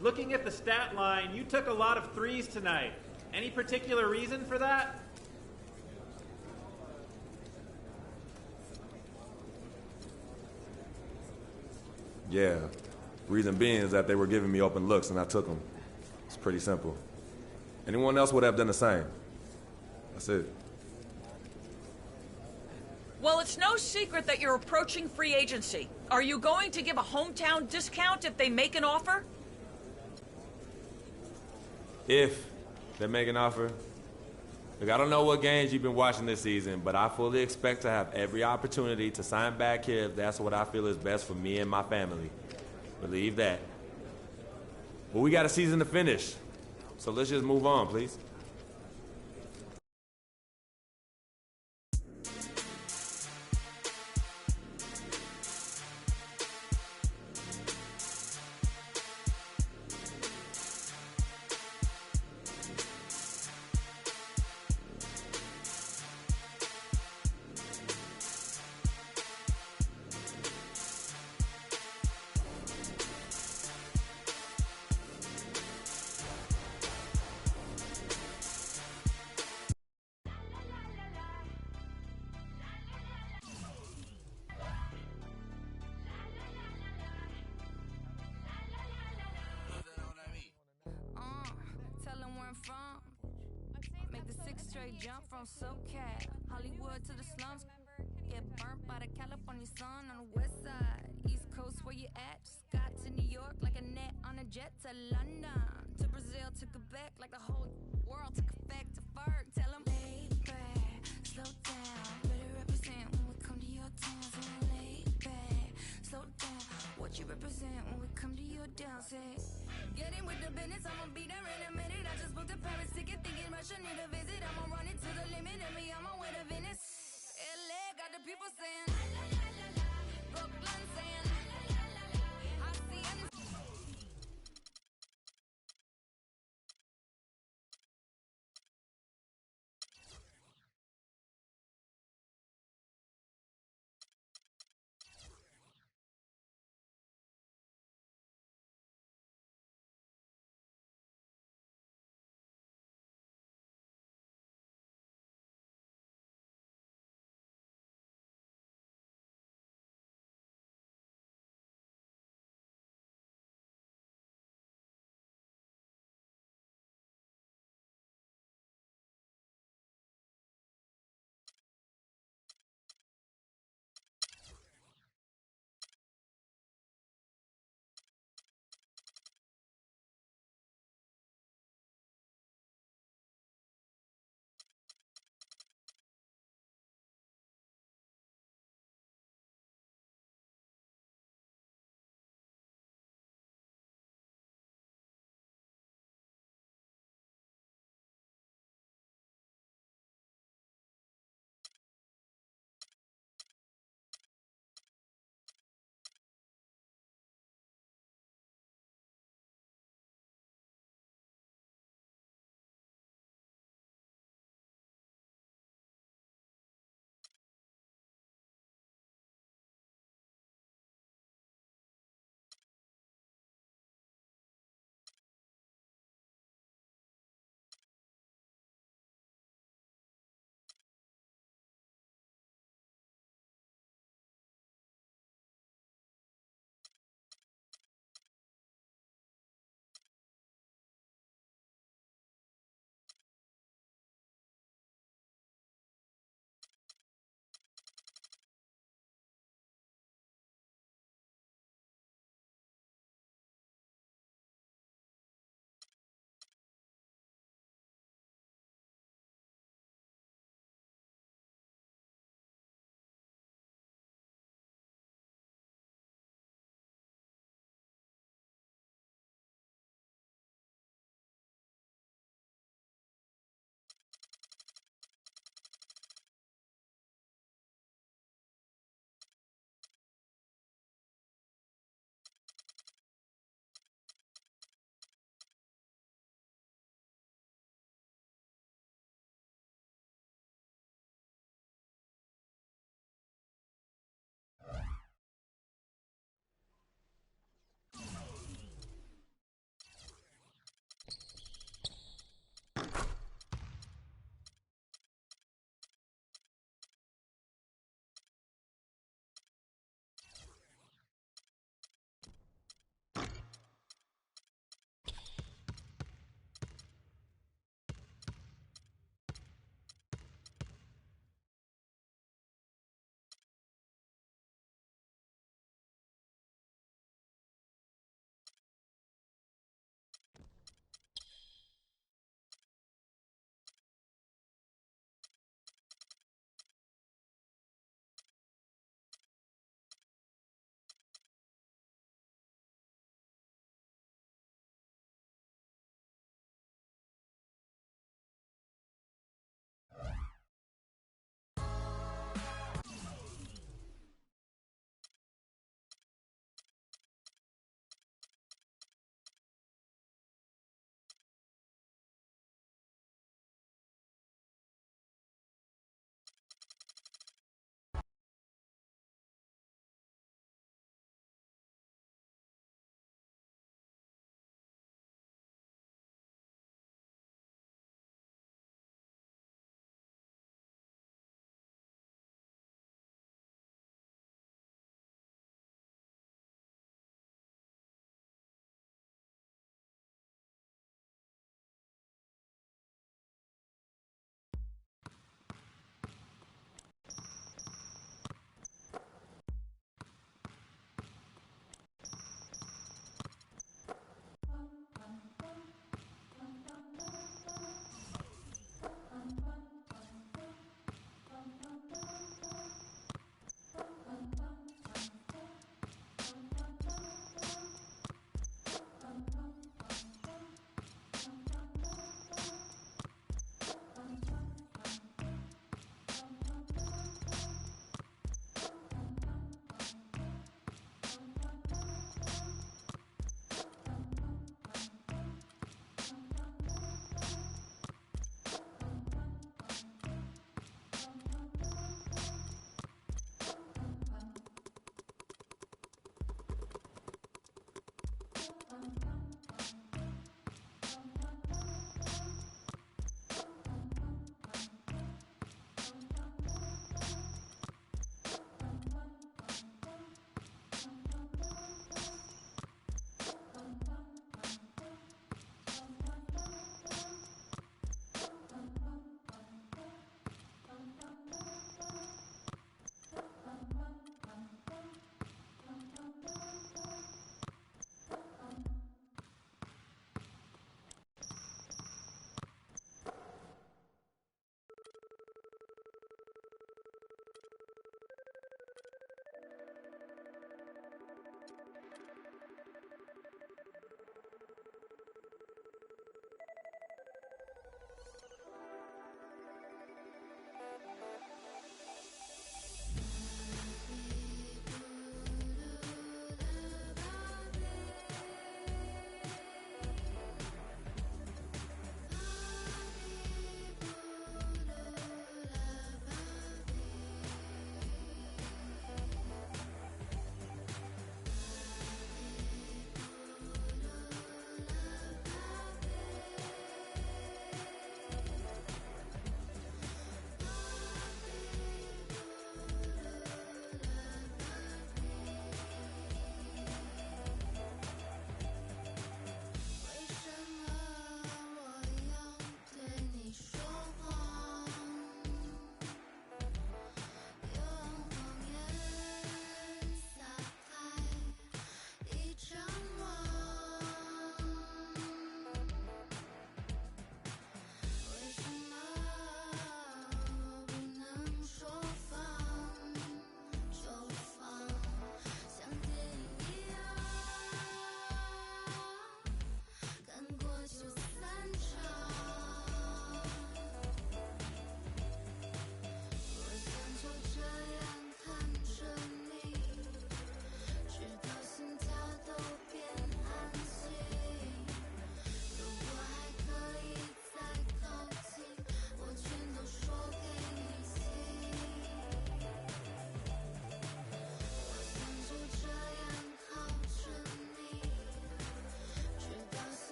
Looking at the stat line, you took a lot of threes tonight. Any particular reason for that?
Yeah. Reason being is that they were giving me open looks and I took them. It's pretty simple. Anyone else would have done the same. That's it.
Well, it's no secret that you're approaching free agency. Are you going to give a hometown discount if they make an offer?
If they make an offer. Look, I don't know what games you've been watching this season, but I fully expect to have every opportunity to sign back here if that's what I feel is best for me and my family. Believe that. But we got a season to finish, so let's just move on, please.
Make the 6 straight jump from SoCal, Hollywood to the slums. Get burnt by the California sun on the west side. Coast, where you at? Just got to New York like a net on a jet to London. To Brazil, to Quebec, like the whole world took effect to Ferg. Tell them, lay back, slow down. Better represent when we come to your town. So lay back, slow down. What you represent when we come to your town? Say, get in with the business, I'ma be there in a minute.